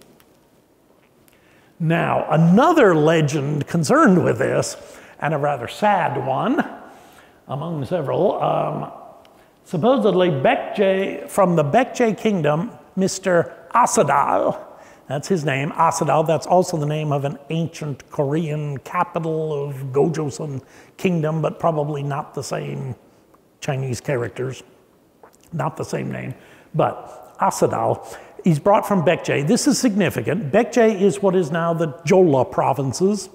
Now, another legend concerned with this, and a rather sad one among several. Supposedly, from the Baekje kingdom, Mr. Asadal, that's his name, Asadal, that's also the name of an ancient Korean capital of Gojoseon kingdom, but probably not the same Chinese characters, not the same name, but Asadal. He's brought from Baekje. This is significant. Baekje is what is now the Jeolla provinces,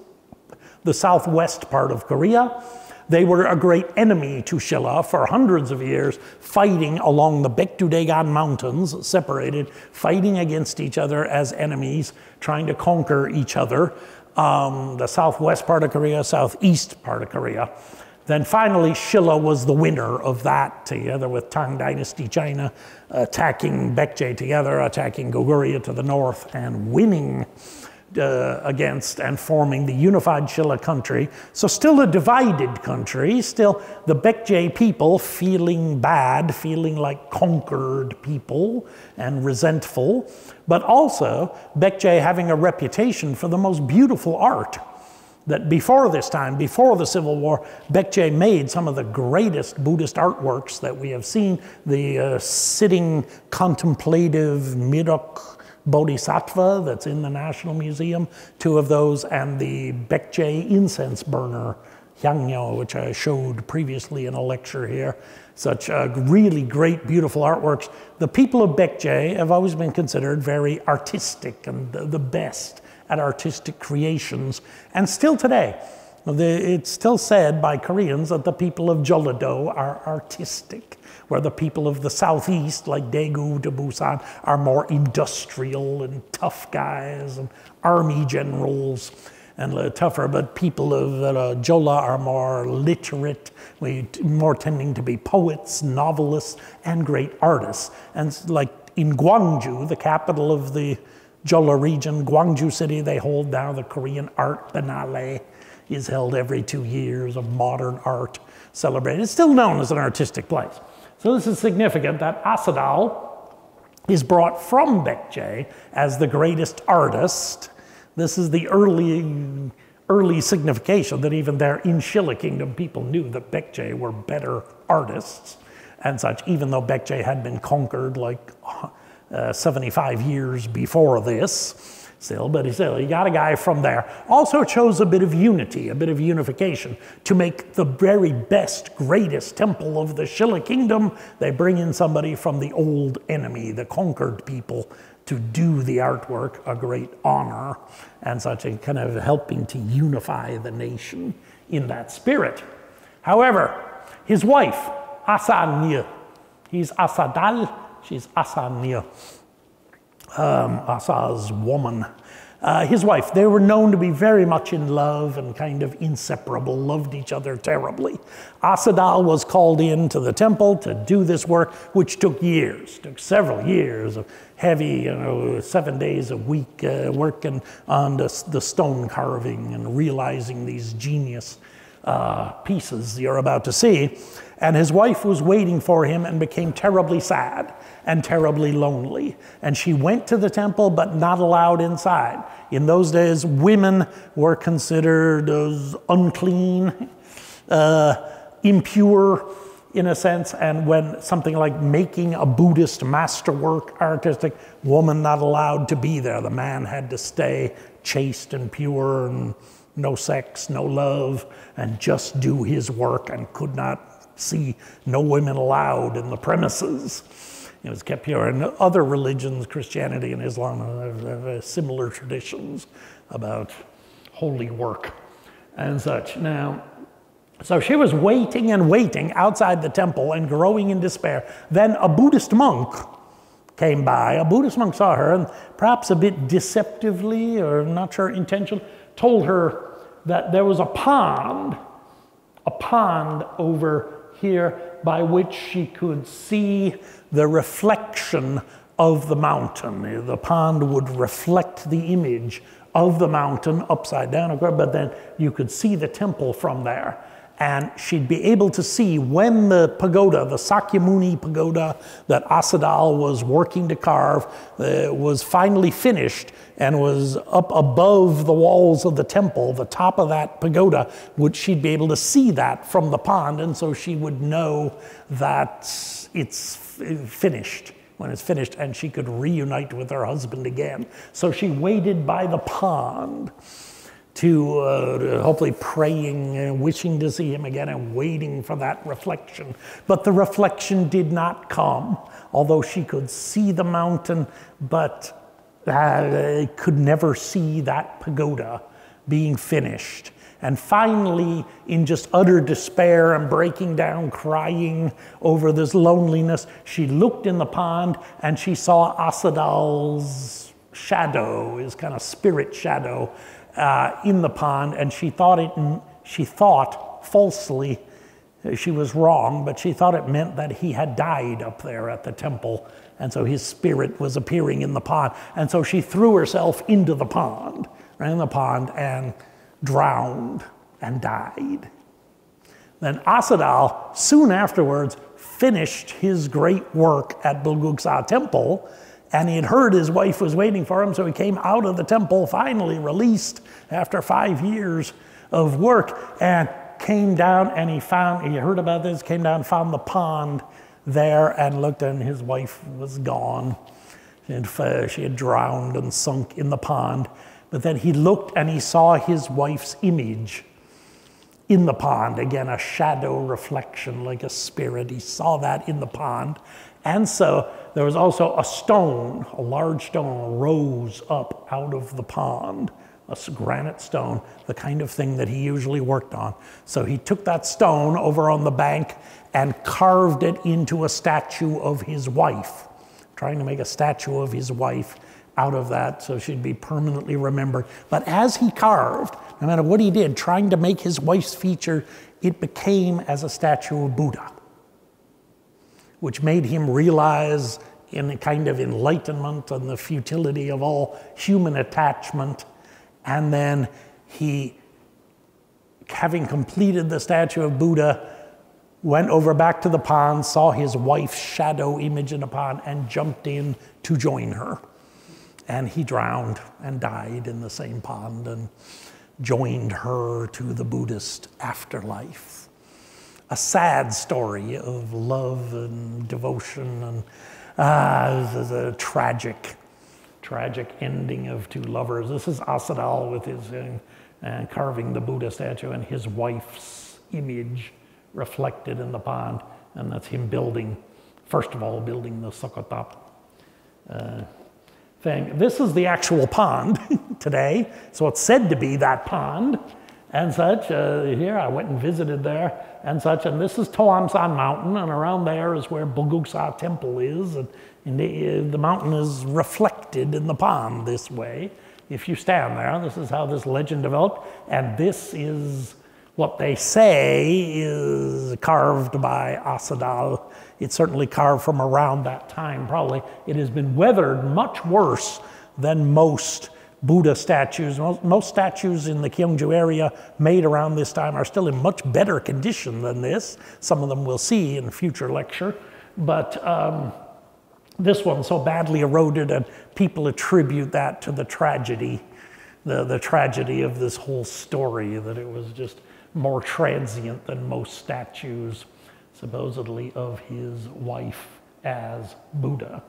the southwest part of Korea. They were a great enemy to Shilla for hundreds of years, fighting along the Baekdudaegan mountains, separated, fighting against each other as enemies, trying to conquer each other. The southwest part of Korea, southeast part of Korea. Then finally, Shilla was the winner of that, together with Tang Dynasty China, attacking Baekje together, attacking Goguryeo to the north, and winning against and forming the unified Shilla country. So still a divided country, still the Baekje people feeling bad, feeling like conquered people and resentful, but also Baekje having a reputation for the most beautiful art. That before this time, before the Civil War, Baekje made some of the greatest Buddhist artworks that we have seen. The sitting contemplative Midok Bodhisattva that's in the National Museum, 2 of those, and the Baekje incense burner, Hyangnyo, which I showed previously in a lecture here. Such really great, beautiful artworks. The people of Baekje have always been considered very artistic and the best at artistic creations, and still today. It's still said by Koreans that the people of Jeolla-do are artistic, where the people of the southeast, like Daegu to Busan, are more industrial and tough guys and army generals and tougher, but people of Jeolla are more literate, more tending to be poets, novelists, and great artists. And like in Gwangju, the capital of the Jeolla region, Gwangju City, they hold now the Korean Art Biennale, is held every 2 years of modern art celebrated. It's still known as an artistic place. So this is significant that Asadal is brought from Baekje as the greatest artist. This is the early signification that even there in Shilla Kingdom, people knew that Baekje were better artists and such, even though Baekje had been conquered like 75 years before this, still, but he got a guy from there. Also it shows a bit of unity, a bit of unification. To make the very best, greatest temple of the Shilla Kingdom, they bring in somebody from the old enemy, the conquered people, to do the artwork, a great honor, and such, a kind of helping to unify the nation in that spirit. However, his wife, Asanya, he's Asadal, she's Asanya, Asa's woman. His wife, they were known to be very much in love and kind of inseparable, loved each other terribly. Asadal was called into the temple to do this work, which took years, took several years of heavy, 7 days a week working on the stone carving and realizing these genius pieces you're about to see. And his wife was waiting for him and became terribly sad and terribly lonely. And she went to the temple, but not allowed inside. In those days, women were considered as unclean, impure in a sense. And when something like making a Buddhist masterwork, artistic, woman not allowed to be there. The man had to stay chaste and pure and no sex, no love, and just do his work and could not see, no women allowed in the premises. It was kept pure. And other religions, Christianity and Islam, have similar traditions about holy work and such. Now, so she was waiting and waiting outside the temple and growing in despair. Then a Buddhist monk came by. A Buddhist monk saw her and perhaps a bit deceptively, or not sure intentionally, told her that there was a pond over here by which she could see the reflection of the mountain. The pond would reflect the image of the mountain upside down, but then you could see the temple from there. And she'd be able to see when the pagoda, the Sakyamuni pagoda that Asadal was working to carve, was finally finished and was up above the walls of the temple, the top of that pagoda, she'd be able to see that from the pond, and so she would know that it's finished, when it's finished, and she could reunite with her husband again. So she waited by the pond hopefully praying and wishing to see him again and waiting for that reflection. But the reflection did not come, although she could see the mountain, but could never see that pagoda being finished. And finally, in just utter despair and breaking down, crying over this loneliness, she looked in the pond and she saw Asadal's shadow, his kind of spirit shadow, in the pond, and she thought falsely, she was wrong, but she thought it meant that he had died up there at the temple, and so his spirit was appearing in the pond. And so she threw herself into the pond, ran in the pond, and drowned and died. Then Asadal, soon afterwards, finished his great work at Bulguk-sa temple, and he had heard his wife was waiting for him, so he came out of the temple, finally released after 5 years of work, and came down, and he heard about this, came down, found the pond there, and looked, and his wife was gone. She had drowned and sunk in the pond. But then he looked and he saw his wife's image in the pond. Again, a shadow reflection like a spirit. He saw that in the pond. And so there was also a stone, a large stone, rose up out of the pond, a granite stone, the kind of thing that he usually worked on. So he took that stone over on the bank and carved it into a statue of his wife, trying to make a statue of his wife out of that so she'd be permanently remembered. But as he carved, no matter what he did, trying to make his wife's feature, it became as a statue of Buddha, which made him realize in a kind of enlightenment and the futility of all human attachment. And then he, having completed the statue of Buddha, went over back to the pond, saw his wife's shadow image in the pond, and jumped in to join her. And he drowned and died in the same pond and joined her to the Buddhist afterlife. A sad story of love and devotion, and a tragic ending of two lovers. This is Asadal with his carving the Buddha statue and his wife's image reflected in the pond, and that's him first of all building the Seokgul-am thing. This is the actual pond today, so it's said to be that pond and such. Here I went and visited there and such, and this is Toamsan Mountain, and around there is where Bulguk-sa temple is, and the mountain is reflected in the pond this way. If you stand there, this is how this legend developed, and this is what they say is carved by Asadal. It's certainly carved from around that time, probably. It has been weathered much worse than most Buddha statues. Most statues in the Gyeongju area made around this time are still in much better condition than this. Some of them we'll see in a future lecture. But this one's so badly eroded, and people attribute that to the tragedy, the tragedy of this whole story, that it was just more transient than most statues, supposedly, of his wife as Buddha.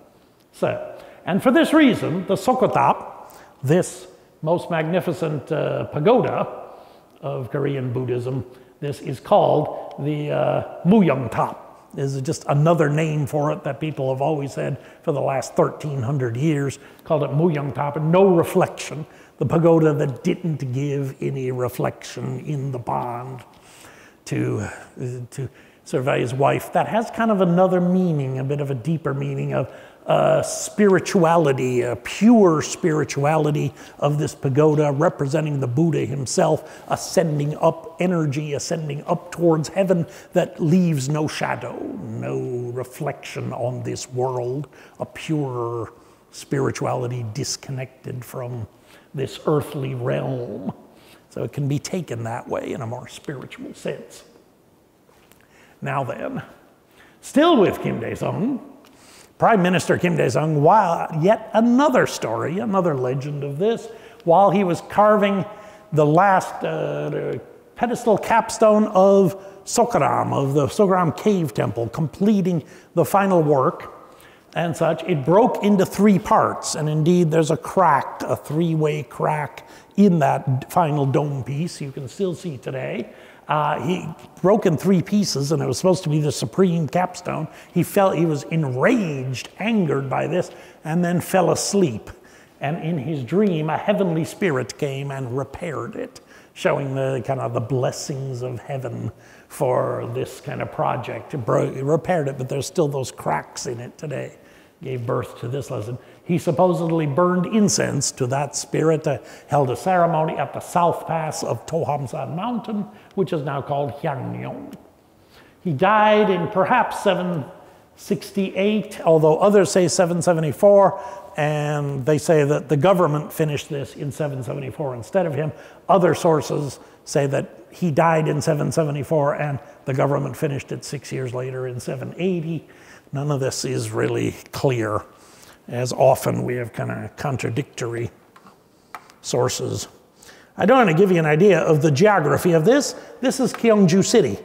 So, and for this reason, the Seokgul-am, this most magnificent pagoda of Korean Buddhism, this is called the Muyeongtap. This is just another name for it that people have always said for the last 1,300 years, called it Muyeongtap, and no reflection. The pagoda that didn't give any reflection in the pond to survey his wife. That has kind of another meaning, a bit of a deeper meaning of spirituality, a pure spirituality of this pagoda, representing the Buddha himself, ascending up energy, ascending up towards heaven that leaves no shadow, no reflection on this world, a pure spirituality disconnected from this earthly realm. So it can be taken that way in a more spiritual sense. Now then, still with Kim Dae-sung, Prime Minister Kim Dae-sung, while yet another story, another legend of this, while he was carving the last pedestal capstone of Seokgul-am, of the Seokgul-am cave temple, completing the final work, and such. It broke into 3 parts, and indeed there's a crack, a 3-way crack in that final dome piece you can still see today. He broke in 3 pieces, and it was supposed to be the supreme capstone. He was enraged, angered by this, and then fell asleep. And in his dream, a heavenly spirit came and repaired it, showing the kind of the blessings of heaven for this kind of project. It repaired it, but there's still those cracks in it today. Gave birth to this lesson. He supposedly burned incense to that spirit, held a ceremony at the south pass of Tohamsan Mountain, which is now called Hyangnyeong. He died in perhaps 768, although others say 774, and they say that the government finished this in 774 instead of him. Other sources say that he died in 774 and the government finished it 6 years later in 780. None of this is really clear. As often we have kind of contradictory sources. I don't want to give you an idea of the geography of this. This is Gyeongju City.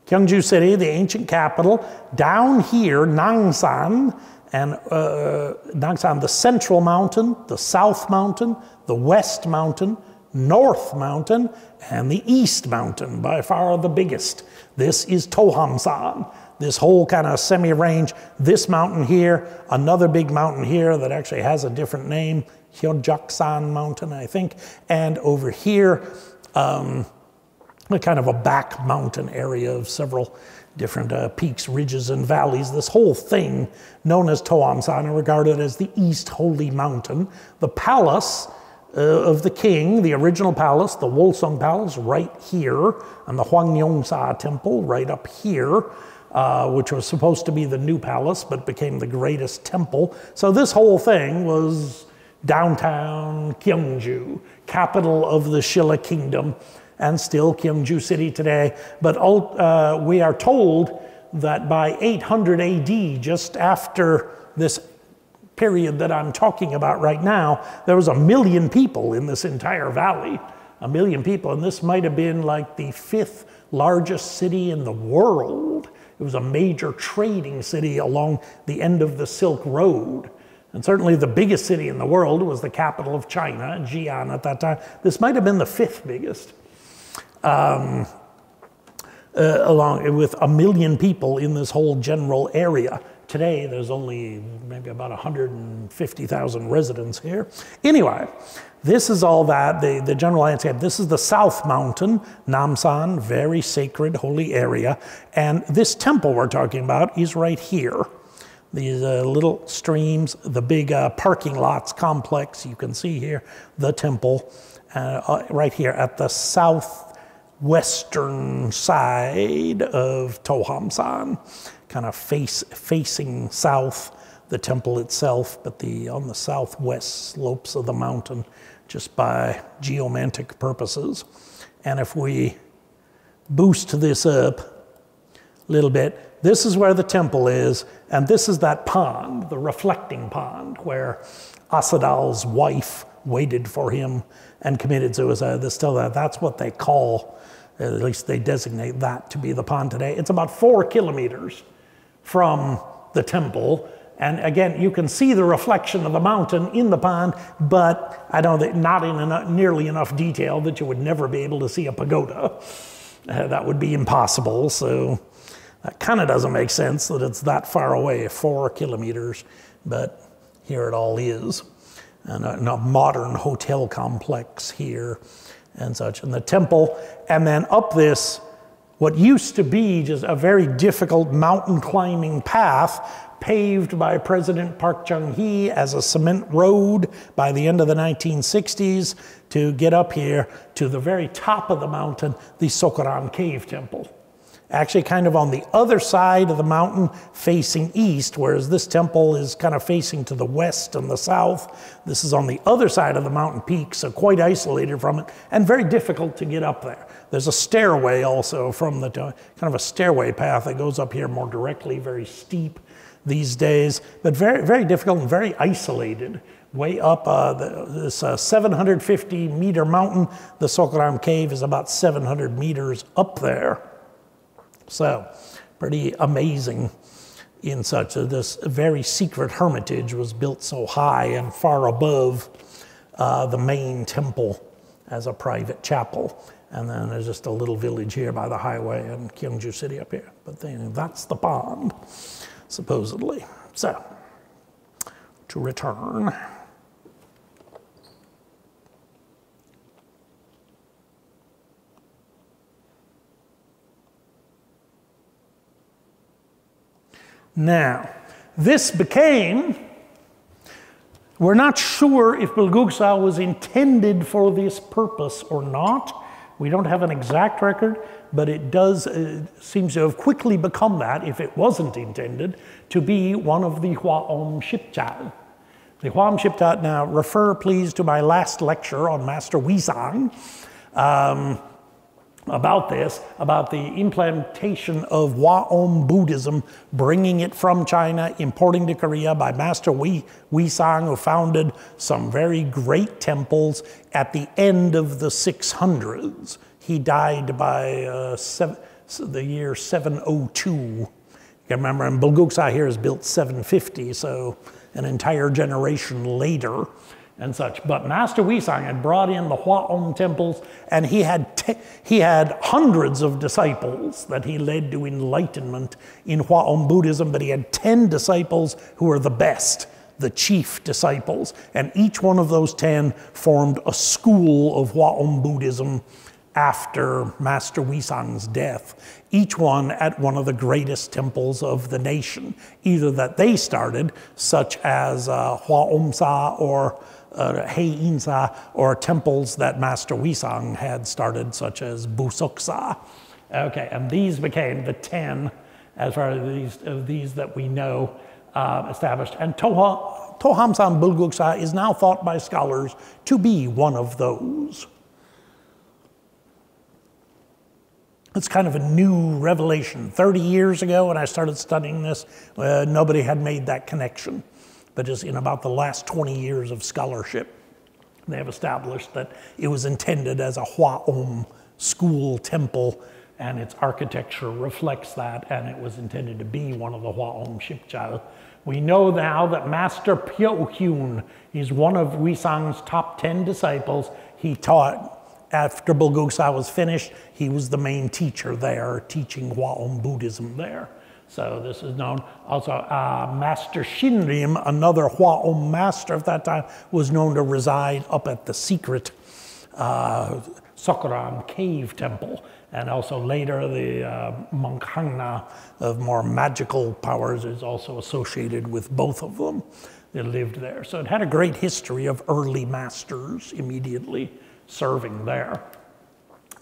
Gyeongju City, the ancient capital. Down here, Nangsan, and Nangsan, the central mountain, the south mountain, the west mountain, north mountain, and the east mountain, by far the biggest. This is Tohamsan. This whole kind of semi-range, this mountain here, another big mountain here that actually has a different name, Hyeojaksan Mountain, I think, and over here, a kind of a back mountain area of several different peaks, ridges, and valleys. This whole thing, known as Tohamsan, are regarded as the East Holy Mountain. The palace of the king, the original palace, the Wolsung Palace, right here, and the Hwangnyeongsa Temple right up here, which was supposed to be the new palace, but became the greatest temple. So this whole thing was downtown Gyeongju, capital of the Shilla Kingdom, and still Gyeongju City today. But we are told that by 800 AD, just after this period that I'm talking about right now, there was 1 million people in this entire valley. 1 million people, and this might have been like the 5th largest city in the world. It was a major trading city along the end of the Silk Road. And certainly the biggest city in the world was the capital of China, Xi'an at that time. This might have been the 5th biggest, along with 1 million people in this whole general area. Today, there's only maybe about 150,000 residents here. Anyway, this is all that, the general landscape. This is the South Mountain, Namsan, very sacred, holy area. And this temple we're talking about is right here. These little streams, the big parking lots complex, you can see here, the temple, right here at the southwestern side of Tohamsan, kind of facing south, the temple itself, but on the southwest slopes of the mountain, just by geomantic purposes. And if we boost this up a little bit, this is where the temple is, and this is that pond, the reflecting pond, where Asadal's wife waited for him and committed suicide. That's what they call, at least they designate that to be the pond today. It's about 4 kilometers from the temple. And again, you can see the reflection of the mountain in the pond, but not in nearly enough detail that you would never be able to see a pagoda. That would be impossible, so that kind of doesn't make sense that it's that far away, 4 kilometers, but here it all is. And a modern hotel complex here and such. And the temple, and then up this, what used to be just a very difficult mountain climbing path paved by President Park Chung-hee as a cement road by the end of the 1960s to get up here to the very top of the mountain, the Seokgul-am cave temple. Actually kind of on the other side of the mountain facing east, whereas this temple is kind of facing to the west and the south. This is on the other side of the mountain peak, so quite isolated from it and very difficult to get up there. There's a stairway also from the kind of a stairway path that goes up here more directly, very steep these days, but very, very difficult and very isolated. Way up this 750 meter mountain, the Seokgul-am cave is about 700 meters up there. So, pretty amazing in such this very secret hermitage was built so high and far above the main temple as a private chapel. And then there's just a little village here by the highway and Gyeongju City up here. But then that's the pond, supposedly. So, to return. Now, this became, we're not sure if Bulguk-sa was intended for this purpose or not. We don't have an exact record, but it does seems to have quickly become that, if it wasn't intended, to be one of the Hwaom Shipjal. The Hwaom Shipjal, now refer please to my last lecture on Master Wisang, about this, about the implantation of Hwaom Buddhism, bringing it from China, importing to Korea by Master Wisang, who founded some very great temples at the end of the 600s. He died by the year 702. You can remember, and Bulguk-sa here is built 750, so an entire generation later. And such. But Master Wisang had brought in the Hwaom temples, and he had hundreds of disciples that he led to enlightenment in Hwaom Buddhism, but he had 10 disciples who were the best, the chief disciples. And each one of those 10 formed a school of Hwaom Buddhism after Master Wisang's death, each one at one of the greatest temples of the nation, either that they started, such as Hwaom-sa or Hei-in-sa, or temples that Master Wisang had started, such as Bulguk-sa. Okay, and these became the 10, as far as these that we know, established. And Tohamsan Bulguk-sa is now thought by scholars to be one of those. It's kind of a new revelation. 30 years ago when I started studying this, nobody had made that connection. But just in about the last 20 years of scholarship, they have established that it was intended as a Hwaom school temple, and its architecture reflects that, and it was intended to be one of the Hwaom Shipjal. We know now that Master Pyo-kyun is one of Wisang's top 10 disciples. He taught, after Bulguk-sa was finished, he was the main teacher there, teaching Hwaom Buddhism there. So this is known. Also, Master Shinrim, another Hwaom master of that time, was known to reside up at the secret Seokgul-am cave temple. And also later, the monk Hangna of more magical powers is also associated with both of them. They lived there. So it had a great history of early masters immediately serving there.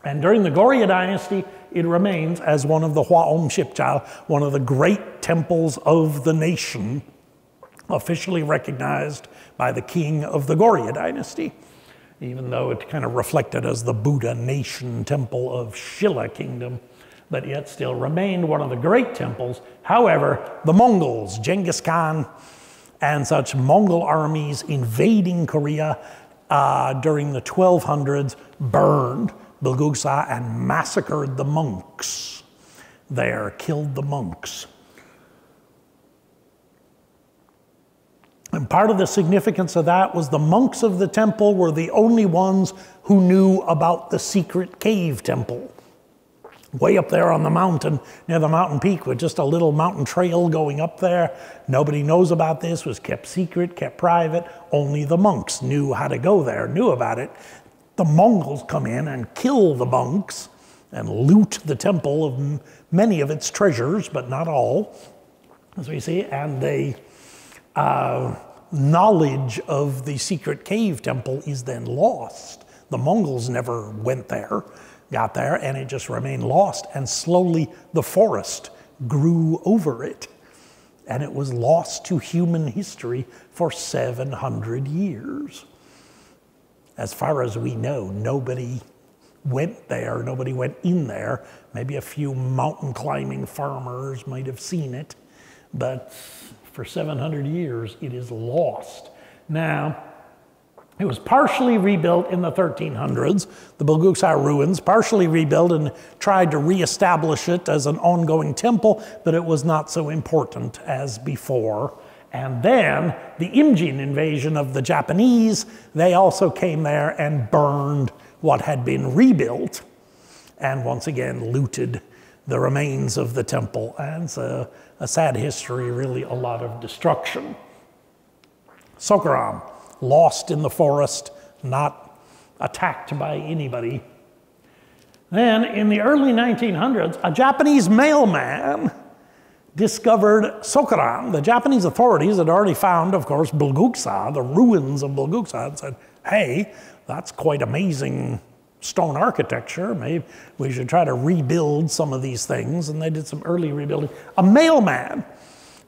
And during the Goryeo dynasty, it remains as one of the Hwaom Shipjal, one of the great temples of the nation, officially recognized by the king of the Goryeo dynasty, even though it kind of reflected as the Buddha nation temple of Shilla kingdom, but yet still remained one of the great temples. However, the Mongols, Genghis Khan, and such Mongol armies invading Korea during the 1200s burned Bulguk-sa and massacred the monks there, killed the monks. And part of the significance of that was the monks of the temple were the only ones who knew about the secret cave temple. Way up there on the mountain, near the mountain peak, with just a little mountain trail going up there. Nobody knows about this, was kept secret, kept private. Only the monks knew how to go there, knew about it. The Mongols come in and kill the monks and loot the temple of many of its treasures, but not all, as we see. And the knowledge of the secret cave temple is then lost. The Mongols never went there, got there, and it just remained lost. And slowly the forest grew over it. And it was lost to human history for 700 years. As far as we know, nobody went there, nobody went in there. Maybe a few mountain climbing farmers might have seen it, but for 700 years, it is lost. Now, It was partially rebuilt in the 1300s, the Bulguk-sa ruins, partially rebuilt and tried to reestablish it as an ongoing temple, but it was not so important as before. And then the Imjin invasion of the Japanese, they also came there and burned what had been rebuilt, and once again looted the remains of the temple. And it's a sad history, really a lot of destruction. Seokgul-am, lost in the forest, not attacked by anybody. Then in the early 1900s, a Japanese mailman discovered Seokgul-am. The Japanese authorities had already found, of course, Bulguk-sa, the ruins of Bulguk-sa, and said, hey, that's quite amazing stone architecture. Maybe we should try to rebuild some of these things. And they did some early rebuilding. A mailman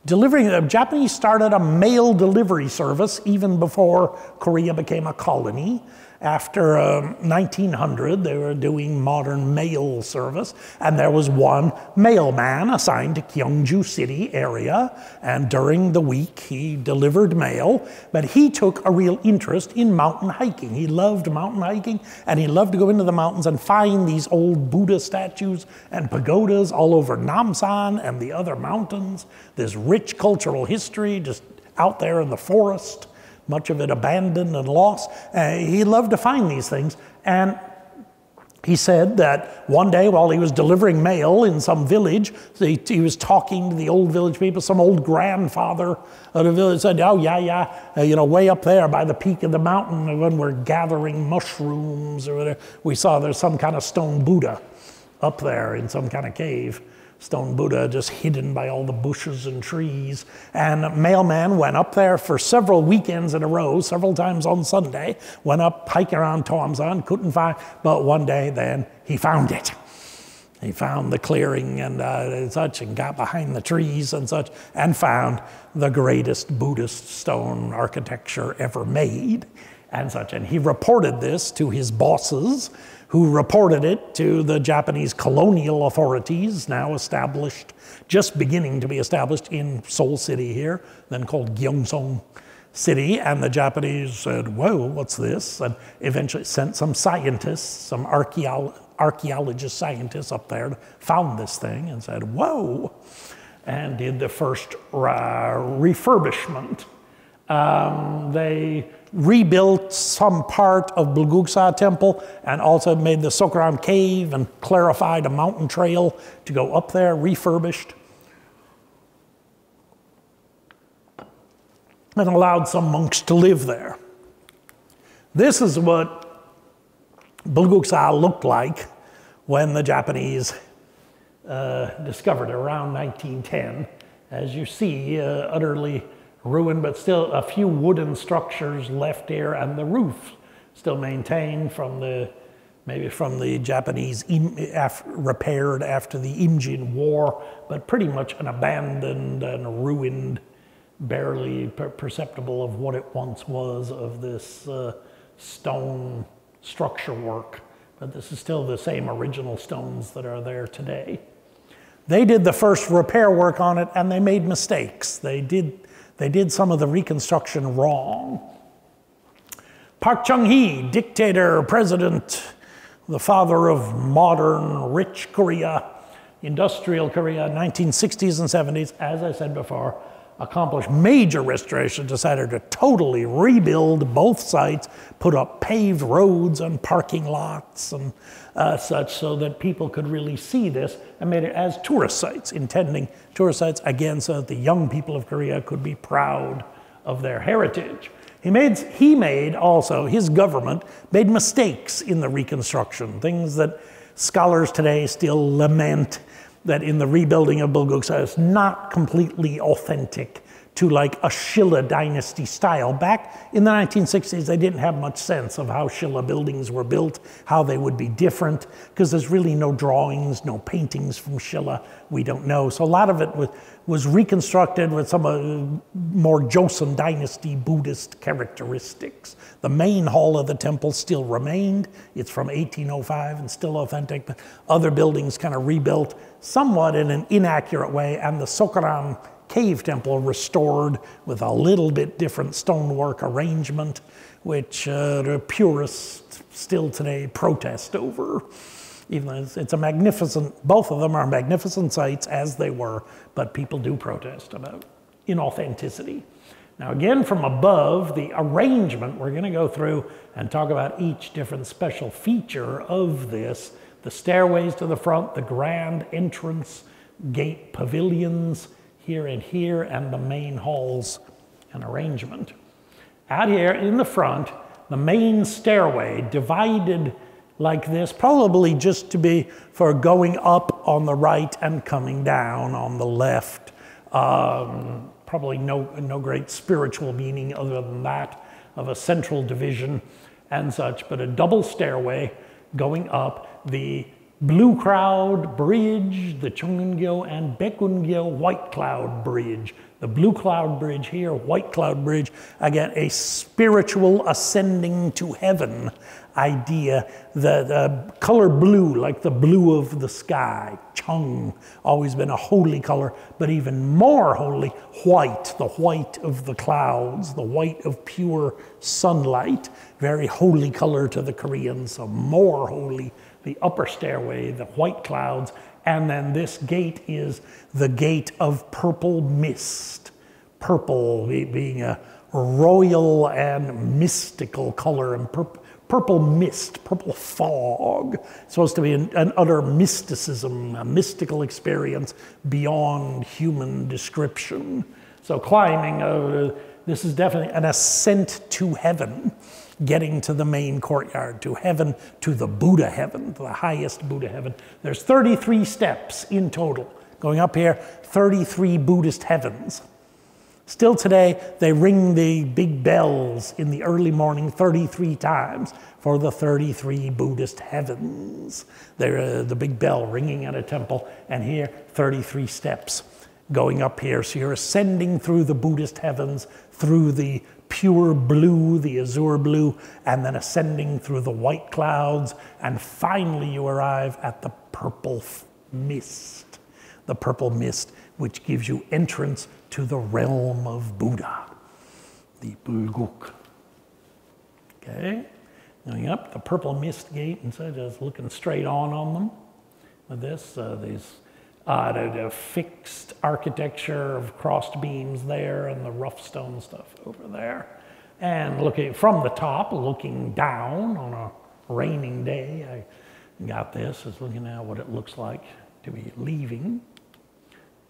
delivering, the Japanese started a mail delivery service even before Korea became a colony. After 1900, they were doing modern mail service, and there was one mailman assigned to Gyeongju City area, and during the week he delivered mail, but he took a real interest in mountain hiking. He loved mountain hiking, and he loved to go into the mountains and find these old Buddha statues and pagodas all over Namsan and the other mountains, this rich cultural history just out there in the forest, much of it abandoned and lost. He loved to find these things. And he said that one day while he was delivering mail in some village, he was talking to the old village people. Some old grandfather of the village said, oh, yeah, you know, way up there by the peak of the mountain when we're gathering mushrooms or whatever, we saw there's some kind of stone Buddha up there in some kind of cave. Stone Buddha just hidden by all the bushes and trees. And a mailman went up there for several weekends in a row, several times on Sunday, went up hiking around Toamsan, couldn't find, but one day then he found it. He found the clearing and such, and got behind the trees and such, and found the greatest Buddhist stone architecture ever made and such. And he reported this to his bosses, who reported it to the Japanese colonial authorities, now established, just beginning to be established in Seoul City here, then called Gyeongsong City. And the Japanese said, whoa, what's this? And eventually sent some scientists, some archaeologist scientists up there, found this thing and said, whoa, and did the first refurbishment. They rebuilt some part of Bulguk-sa temple and also made the Seokgul-am cave and clarified a mountain trail to go up there, refurbished, and allowed some monks to live there. This is what Bulguk-sa looked like when the Japanese discovered it around 1910. As you see, utterly ruined, but still a few wooden structures left here, and the roof still maintained from the, maybe from the Japanese repaired after the Imjin War, but pretty much an abandoned and ruined, barely perceptible of what it once was of this stone structure work. But this is still the same original stones that are there today. They did the first repair work on it, and they made mistakes. They did some of the reconstruction wrong. Park Chung-hee, dictator, president, the father of modern, rich Korea, industrial Korea, 1960s and 70s, as I said before, accomplished major restoration, decided to totally rebuild both sites, put up paved roads and parking lots and such, so that people could really see this, and made it as tourist sites, intending tourist sites, again, so that the young people of Korea could be proud of their heritage. He made also, his government made mistakes in the reconstruction, things that scholars today still lament, that in the rebuilding of Bulguk-sa is not completely authentic to like a Shilla dynasty style. Back in the 1960s, they didn't have much sense of how Shilla buildings were built, how they would be different, because there's really no drawings, no paintings from Shilla. We don't know. So a lot of it was reconstructed with some more Joseon dynasty Buddhist characteristics. The main hall of the temple still remained. It's from 1805 and still authentic, but other buildings kind of rebuilt somewhat in an inaccurate way, and the Seokgul-am cave temple restored with a little bit different stonework arrangement, which the purists still today protest over. Even though it's a magnificent, both of them are magnificent sites as they were, but people do protest about inauthenticity. Now again, from above, the arrangement, we're going to go through and talk about each different special feature of this. The stairways to the front, the grand entrance gate pavilions here and here, and the main halls and arrangement. Out here in the front, the main stairway divided like this, probably just to be for going up on the right and coming down on the left. Probably no great spiritual meaning other than that of a central division and such, but a double stairway going up. The Blue Cloud Bridge, the Cheonggeol and Baekgyeol White Cloud Bridge. The Blue Cloud Bridge here, White Cloud Bridge, again, a spiritual ascending to heaven idea. The color blue, like the blue of the sky, Cheong, always been a holy color, but even more holy, white, the white of the clouds, the white of pure sunlight, very holy color to the Koreans, so more holy. The upper stairway, the white clouds, and then this gate is the gate of purple mist. Purple being a royal and mystical color, and purple mist, purple fog. It's supposed to be an utter mysticism, a mystical experience beyond human description. So climbing, this is definitely an ascent to heaven. Getting to the main courtyard, to heaven, to the Buddha heaven, the highest Buddha heaven. There's 33 steps in total. Going up here, 33 Buddhist heavens. Still today, they ring the big bells in the early morning 33 times for the 33 Buddhist heavens. They're the big bell ringing at a temple, and here, 33 steps going up here. So you're ascending through the Buddhist heavens, through the pure blue, the azure blue, and then ascending through the white clouds, and finally you arrive at the purple mist. The purple mist, which gives you entrance to the realm of Buddha, the Bulguk. Okay, going up the purple mist gate, and so just looking straight on them with this, the fixed architecture of crossed beams there and the rough stone stuff over there. And looking from the top, looking down on a raining day, I got this, is looking at what it looks like to be leaving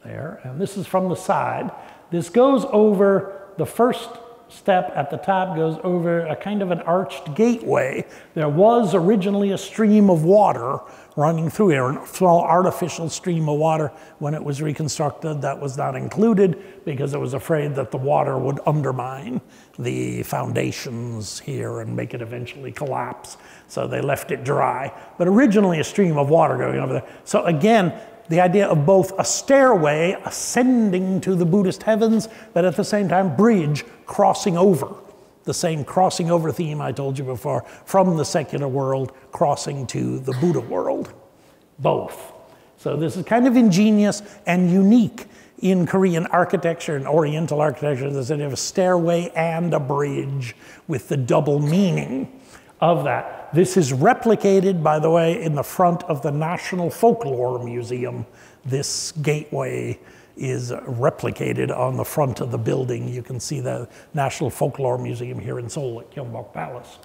there. And this is from the side. This goes over, the first step at the top goes over a kind of an arched gateway. There was originally a stream of water running through here, a small artificial stream of water. When it was reconstructed, that was not included because it was afraid that the water would undermine the foundations here and make it eventually collapse. So they left it dry. But originally a stream of water going over there. So again, the idea of both a stairway ascending to the Buddhist heavens, but at the same time, bridge crossing over. The same crossing over theme I told you before, from the secular world crossing to the Buddha world. Both. So this is kind of ingenious and unique in Korean architecture and Oriental architecture. There's a stairway and a bridge with the double meaning of that. This is replicated, by the way, in the front of the National Folklore Museum. This gateway is replicated on the front of the building. You can see the National Folklore Museum here in Seoul at Gyeongbok Palace.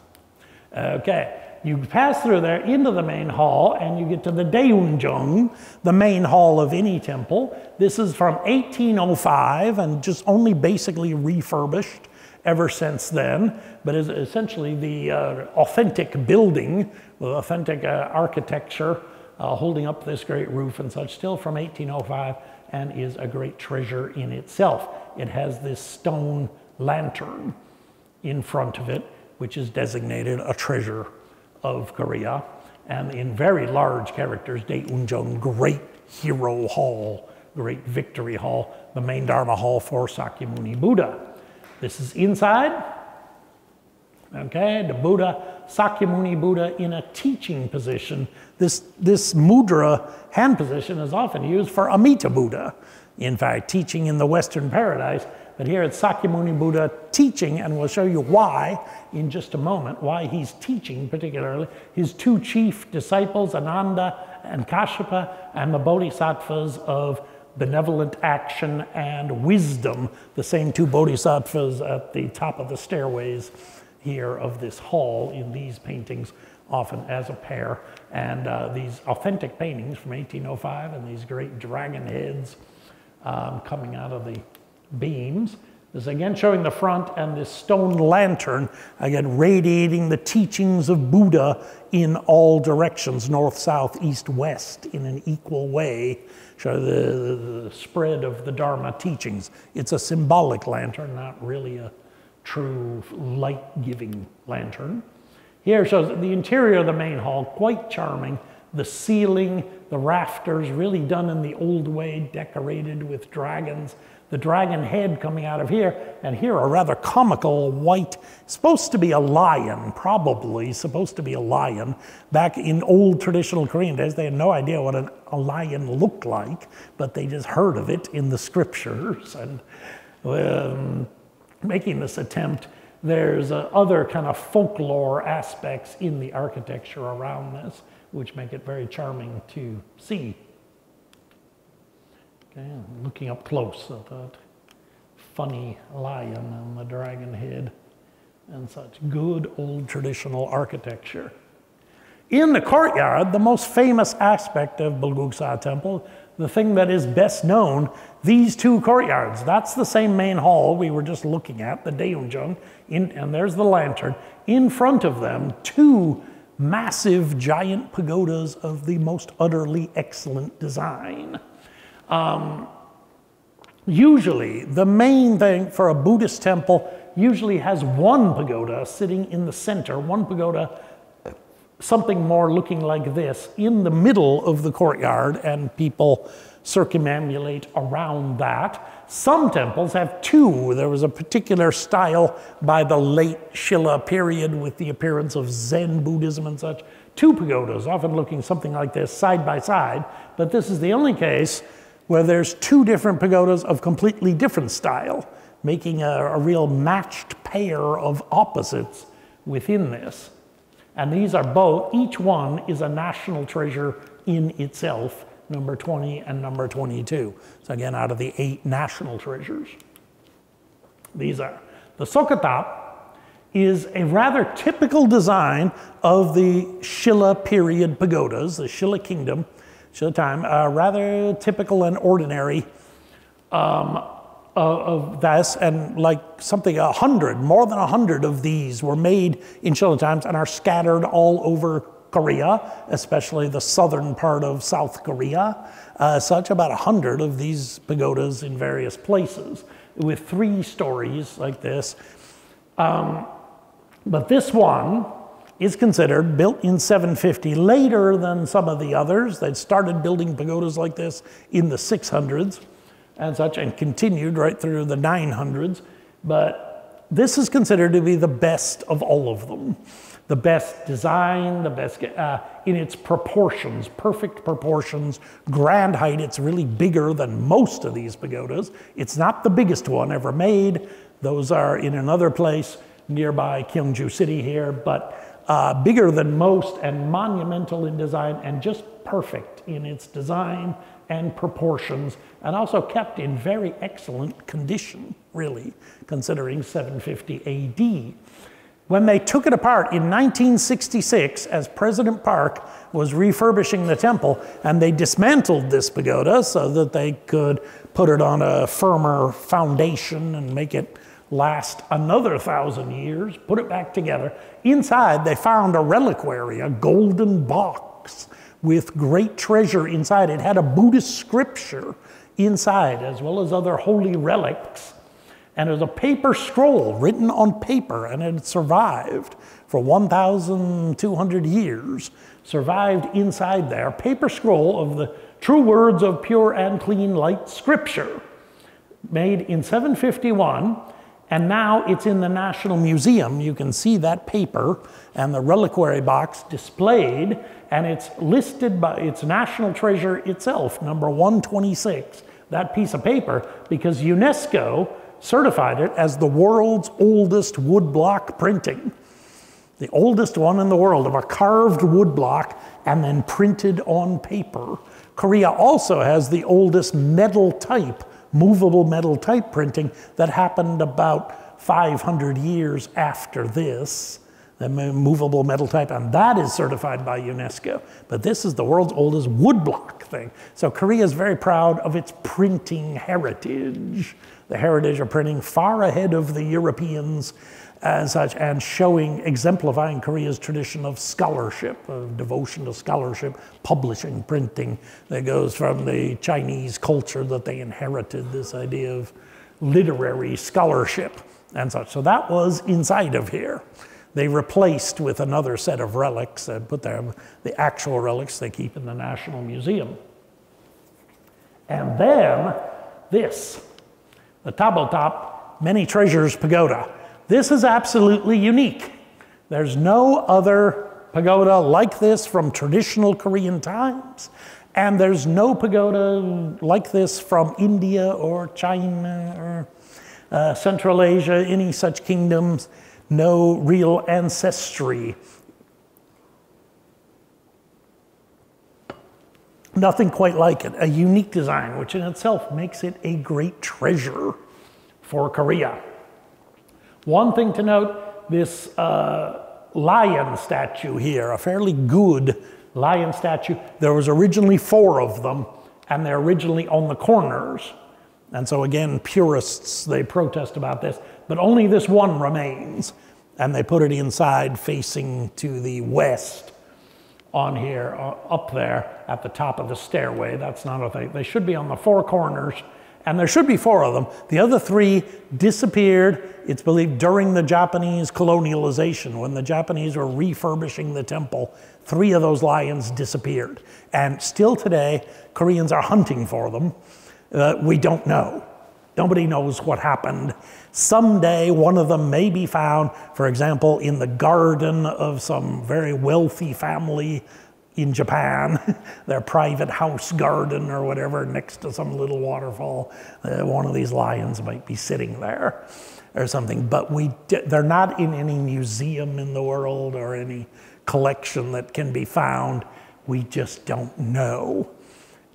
Okay, you pass through there into the main hall and you get to the Daeunjeong, the main hall of any temple. This is from 1805 and just only basically refurbished ever since then, but is essentially the authentic building with authentic architecture holding up this great roof and such, still from 1805, and is a great treasure in itself. It has this stone lantern in front of it, which is designated a treasure of Korea, and in very large characters, Daeunjeong, Great Hero Hall, Great Victory Hall, the main Dharma Hall for Sakyamuni Buddha. This is inside, okay, the Buddha, Sakyamuni Buddha in a teaching position. This mudra hand position is often used for Amita Buddha. in fact, teaching in the Western paradise. But here it's Sakyamuni Buddha teaching, and we'll show you why in just a moment, why he's teaching particularly. His two chief disciples, Ananda and Kashyapa, and the bodhisattvas of benevolent action and wisdom, the same two bodhisattvas at the top of the stairways here of this hall in these paintings, often as a pair. And these authentic paintings from 1805 and these great dragon heads coming out of the beams. This is again showing the front and this stone lantern, again radiating the teachings of Buddha in all directions, north, south, east, west, in an equal way. Show the spread of the Dharma teachings. It's a symbolic lantern, not really a true light-giving lantern. Here shows the interior of the main hall, quite charming. The ceiling, the rafters, really done in the old way, decorated with dragons. The dragon head coming out of here, and here a rather comical white, supposed to be a lion, probably supposed to be a lion. Back in old traditional Korean days, they had no idea what a lion looked like, but they just heard of it in the scriptures. And making this attempt, there's other kind of folklore aspects in the architecture around this, which make it very charming to see. Okay, looking up close at that funny lion on the dragon head and such good old traditional architecture. In the courtyard, the most famous aspect of Bulguk-sa temple, the thing that is best known, these two courtyards. That's the same main hall we were just looking at, the Daeunjung, and there's the lantern. In front of them, two massive giant pagodas of the most utterly excellent design. Usually, the main thing for a Buddhist temple usually has one pagoda sitting in the center, one pagoda, something more looking like this, in the middle of the courtyard, and people circumambulate around that. Some temples have two. There was a particular style by the late Shilla period with the appearance of Zen Buddhism and such. Two pagodas, often looking something like this, side by side, but this is the only case where there's two different pagodas of completely different style, making a real matched pair of opposites within this. And these are both, each one is a national treasure in itself, number 20 and number 22. So again, out of the 8 national treasures. These are. The Seokgul-am is a rather typical design of the Shilla period pagodas, the Shilla kingdom, Shilla time, rather typical and ordinary of this, and like something 100, more than 100 of these were made in Shilla times and are scattered all over Korea, especially the southern part of South Korea. Such about 100 of these pagodas in various places with 3 stories like this. But this one is considered built in 750, later than some of the others. They'd started building pagodas like this in the 600s and such, and continued right through the 900s. But this is considered to be the best of all of them. The best design, the best in its proportions, perfect proportions, grand height. It's really bigger than most of these pagodas. It's not the biggest one ever made. Those are in another place nearby Gyeongju City here, but bigger than most and monumental in design and just perfect in its design and proportions, and also kept in very excellent condition, really, considering 750 AD. When they took it apart in 1966, as President Park was refurbishing the temple, and they dismantled this pagoda so that they could put it on a firmer foundation and make it last another 1,000 years, put it back together. Inside, they found a reliquary, a golden box with great treasure inside. It had a Buddhist scripture inside, as well as other holy relics. And it was a paper scroll written on paper, and it had survived for 1,200 years, survived inside there. Paper scroll of the true words of pure and clean light scripture, made in 751. And now it's in the National Museum. You can see that paper and the reliquary box displayed, and it's listed by its national treasure itself, number 126 that piece of paper, because UNESCO certified it as the world's oldest woodblock printing. The oldest one in the world of a carved woodblock and then printed on paper. Korea also has the oldest metal type, movable metal type printing that happened about 500 years after this. The movable metal type, and that is certified by UNESCO. But this is the world's oldest woodblock thing. So Korea is very proud of its printing heritage. The heritage of printing far ahead of the Europeans as such, and exemplifying Korea's tradition of scholarship, of devotion to scholarship, publishing, printing, that goes from the Chinese culture that they inherited, this idea of literary scholarship and such. So that was inside of here. They replaced with another set of relics and put there the actual relics they keep in the National Museum. And then this, the tabletop Many Treasures Pagoda. This is absolutely unique. There's no other pagoda like this from traditional Korean times, and there's no pagoda like this from India or China or Central Asia, any such kingdoms. No real ancestry. Nothing quite like it. A unique design, which in itself makes it a great treasure for Korea. One thing to note, this lion statue here, a fairly good lion statue. There was originally 4 of them, and they're originally on the corners. And so again, purists, they protest about this, but only this one remains. And they put it inside facing to the west on here, up there at the top of the stairway. That's not a thing. They should be on the 4 corners, and there should be 4 of them. The other 3 disappeared, it's believed, during the Japanese colonialization. When the Japanese were refurbishing the temple, 3 of those lions disappeared. And still today, Koreans are hunting for them. We don't know. Nobody knows what happened. Someday, one of them may be found, for example, in the garden of some very wealthy family in Japan, their private house garden or whatever, next to some little waterfall. One of these lions might be sitting there or something, but they're not in any museum in the world or any collection that can be found. We just don't know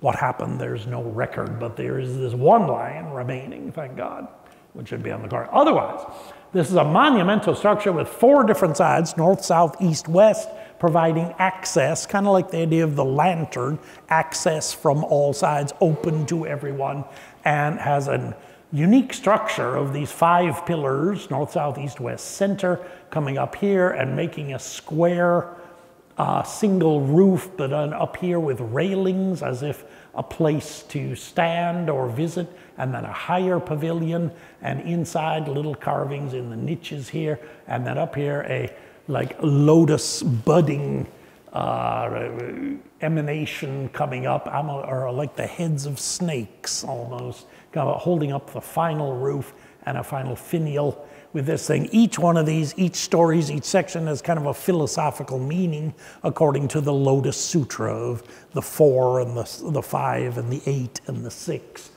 what happened. There's no record, but there is this one lion remaining, thank God, which should be on the card. Otherwise, this is a monumental structure with 4 different sides, north, south, east, west, providing access, kind of like the idea of the lantern, access from all sides, open to everyone, and has a unique structure of these 5 pillars, north, south, east, west, center, coming up here and making a square single roof, but up here with railings as if a place to stand or visit, and then a higher pavilion, and inside little carvings in the niches here, and then up here a like lotus budding emanation coming up, or like the heads of snakes almost, holding up the final roof and a final finial with this thing. Each one of these, each stories, each section has kind of a philosophical meaning according to the Lotus Sutra of the 4 and the 5 and the 8 and the 6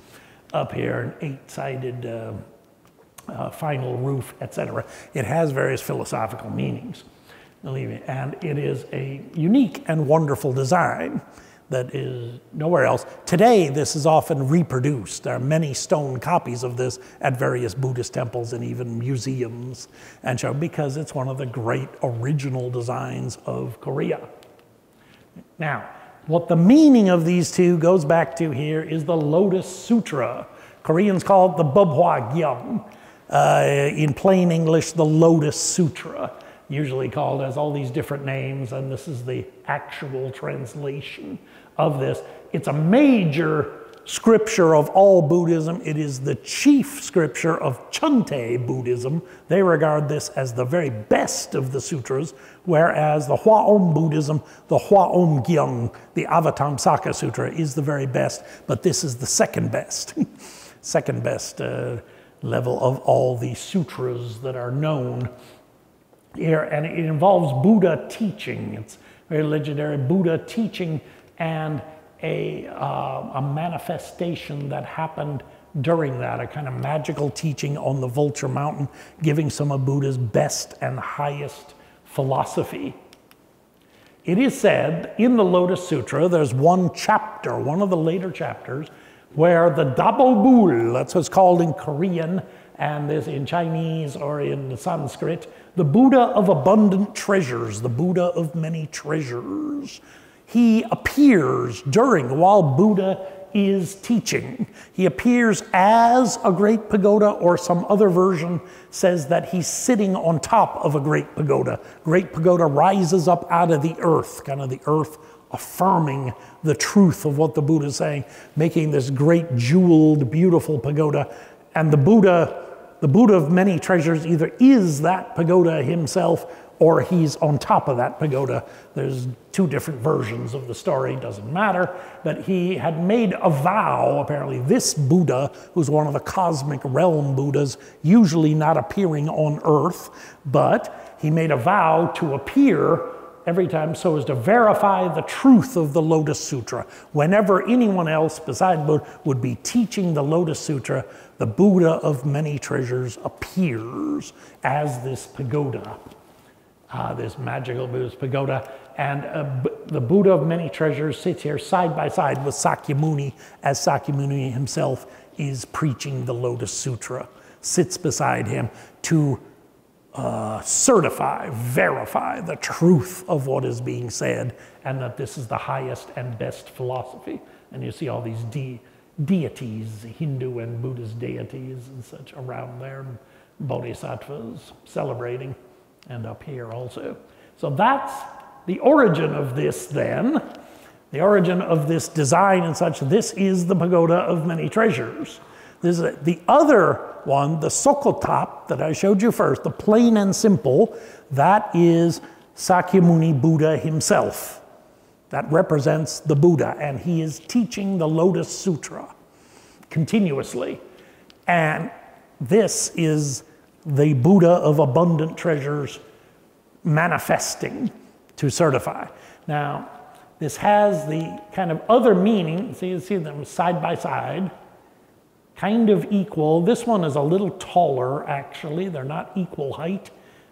up here, an 8-sided final roof, etc. It has various philosophical meanings, believe me, and it is a unique and wonderful design that is nowhere else. Today, this is often reproduced. There are many stone copies of this at various Buddhist temples and even museums, and so because it's one of the great original designs of Korea. Now, what the meaning of these 2 goes back to here is the Lotus Sutra. Koreans call it the Bulguk-sa. In plain English, the Lotus Sutra, usually called as all these different names, and this is the actual translation of this. It's a major scripture of all Buddhism. It is the chief scripture of Chunte Buddhism. They regard this as the very best of the sutras, whereas the Hwa-om Buddhism, the Hwa-om Gyung, the Avatamsaka Sutra is the very best, but this is the second best. Second best level of all the sutras that are known here, and it involves Buddha teaching. It's very legendary Buddha teaching and a manifestation that happened during that, a kind of magical teaching on the Vulture Mountain, giving some of Buddha's best and highest philosophy. It is said in the Lotus Sutra, there's one chapter, one of the later chapters, where the Dabobul, that's what's called in Korean, and there's in Chinese or in Sanskrit, the Buddha of abundant treasures, the Buddha of many treasures. He appears while Buddha is teaching. He appears as a great pagoda, or some other version says that he's sitting on top of a great pagoda. Great pagoda rises up out of the earth, kind of the earth affirming the truth of what the Buddha is saying, making this great jeweled, beautiful pagoda. And the Buddha of many treasures either is that pagoda himself or he's on top of that pagoda. There's two different versions of the story, doesn't matter. But he had made a vow, apparently this Buddha, who's one of the cosmic realm Buddhas, usually not appearing on earth, but he made a vow to appear every time so as to verify the truth of the Lotus Sutra. Whenever anyone else beside Buddha would be teaching the Lotus Sutra, the Buddha of many treasures appears as this pagoda. This magical Buddhist pagoda, and the Buddha of many treasures sits here side by side with Sakyamuni, as Sakyamuni himself is preaching the Lotus Sutra, sits beside him to certify, verify the truth of what is being said, and that this is the highest and best philosophy. And you see all these deities, Hindu and Buddhist deities and such around there, bodhisattvas celebrating. And up here also. So that's the origin of this then, the origin of this design and such. This is the pagoda of many treasures. This is the other one, the Sokotap that I showed you first, the plain and simple, that is Sakyamuni Buddha himself. That represents the Buddha, and he is teaching the Lotus Sutra continuously. And this is the Buddha of abundant treasures manifesting to certify. Now, this has the kind of other meaning. So you see them side by side, kind of equal. This one is a little taller, actually. They're not equal height,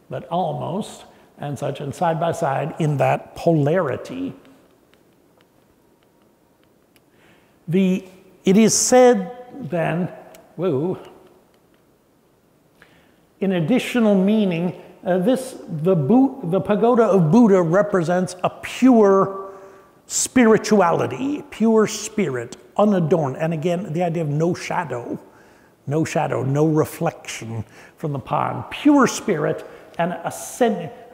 but almost, and such, and side by side in that polarity. It is said then, in additional meaning, the pagoda of Buddha represents a pure spirituality, pure spirit, unadorned. And again, the idea of no shadow, no reflection from the pond. Pure spirit and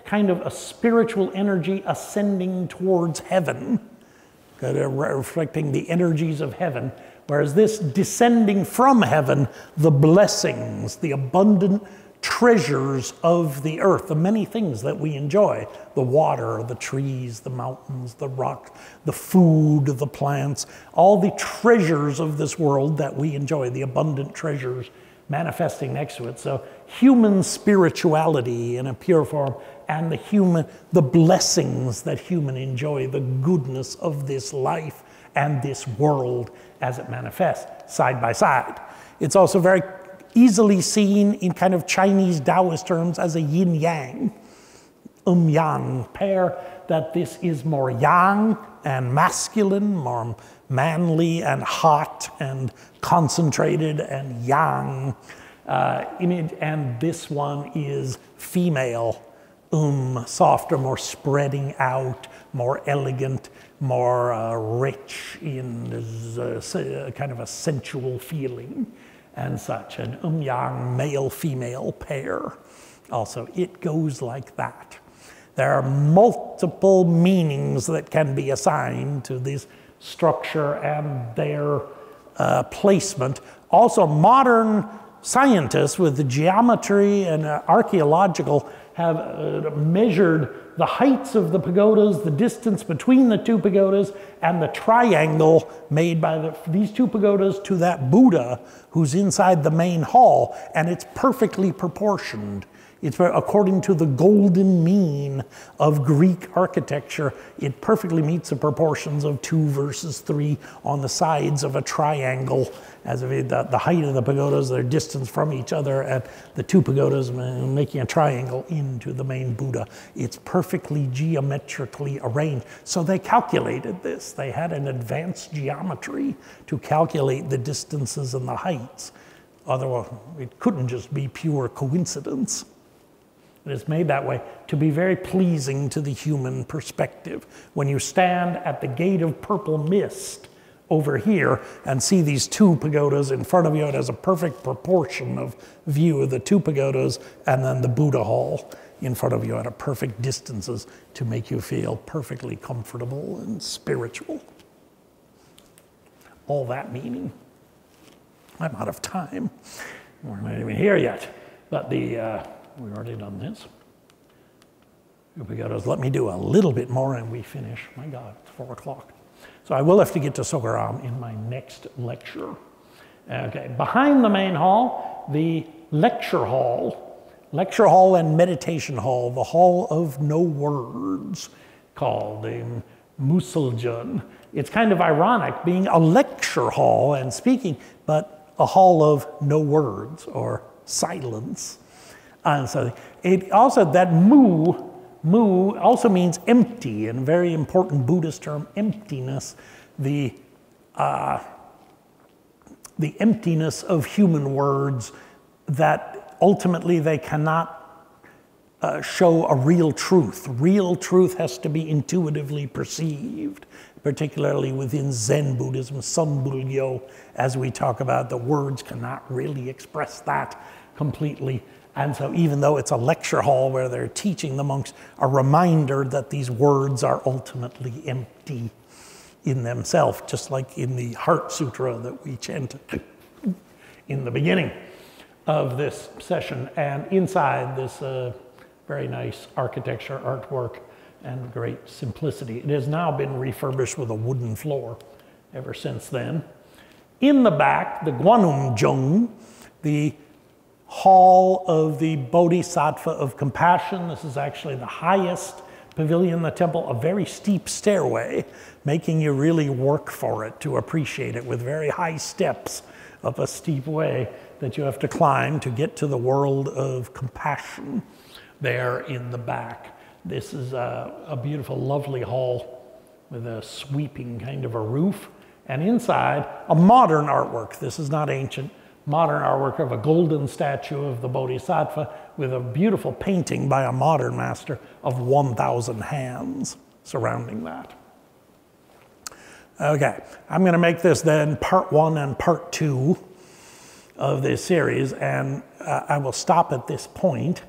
kind of a spiritual energy ascending towards heaven, reflecting the energies of heaven. Whereas this descending from heaven, the blessings, the abundant treasures of the earth, the many things that we enjoy, the water, the trees, the mountains, the rock, the food, the plants, all the treasures of this world that we enjoy, the abundant treasures manifesting next to it. So human spirituality in a pure form, and the blessings that human enjoy, the goodness of this life and this world as it manifests side by side. It's also very easily seen in kind of Chinese Taoist terms as a yin-yang, yang pair, that this is more yang and masculine, more manly and hot and concentrated and yang in it, and this one is female, softer, more spreading out, more elegant, more rich in kind of a sensual feeling and such, an yang male-female pair. Also, it goes like that. There are multiple meanings that can be assigned to this structure and their placement. Also, modern scientists with the geometry and archaeological have measured the heights of the pagodas, the distance between the two pagodas, and the triangle made by these two pagodas to that Buddha who's inside the main hall, and it's perfectly proportioned. It's according to the golden mean of Greek architecture. It perfectly meets the proportions of 2 versus 3 on the sides of a triangle, as if the height of the pagodas, their distance from each other, and the 2 pagodas making a triangle into the main Buddha. It's perfectly geometrically arranged. So they calculated this. They had an advanced geometry to calculate the distances and the heights. Otherwise, it couldn't just be pure coincidence. It is made that way to be very pleasing to the human perspective. When you stand at the gate of purple mist over here and see these 2 pagodas in front of you, it has a perfect proportion of view of the 2 pagodas and then the Buddha hall in front of you at a perfect distances to make you feel perfectly comfortable and spiritual. All that meaning. I'm out of time. We're not even here yet, but we've already done this. Let me do a little bit more and we finish. My God, it's 4 o'clock. So I will have to get to Seokgul-am in my next lecture. Okay, behind the main hall, the lecture hall and meditation hall, the hall of no words, called the Museljun. It's kind of ironic being a lecture hall and speaking, but a hall of no words or silence. And so it also, that mu also means empty, and very important Buddhist term, emptiness, the emptiness of human words, that ultimately they cannot show a real truth. Real truth has to be intuitively perceived, particularly within Zen Buddhism, Sambulgyo, as we talk about, the words cannot really express that completely. And so even though it's a lecture hall where they're teaching the monks, a reminder that these words are ultimately empty in themselves, just like in the Heart Sutra that we chanted in the beginning of this session. And inside this very nice architecture, artwork, and great simplicity. It has now been refurbished with a wooden floor ever since then. In the back, the Gwanum-jung, the hall of the Bodhisattva of Compassion. This is actually the highest pavilion in the temple, a very steep stairway, making you really work for it to appreciate it, with very high steps up a steep way that you have to climb to get to the world of compassion there in the back. This is a beautiful, lovely hall with a sweeping kind of a roof, and inside a modern artwork. This is not ancient. Modern artwork of a golden statue of the Bodhisattva with a beautiful painting by a modern master of 1,000 hands surrounding that. Okay, I'm going to make this then part 1 and part 2 of this series, and I will stop at this point,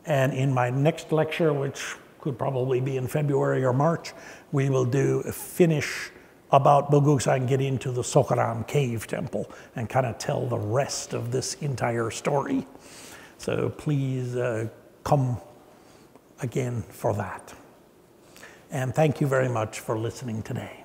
and in my next lecture, which could probably be in February or March, we will finish about Bulguk-sa and get into the Seokgul-am cave temple and kind of tell the rest of this entire story. So please come again for that. And thank you very much for listening today.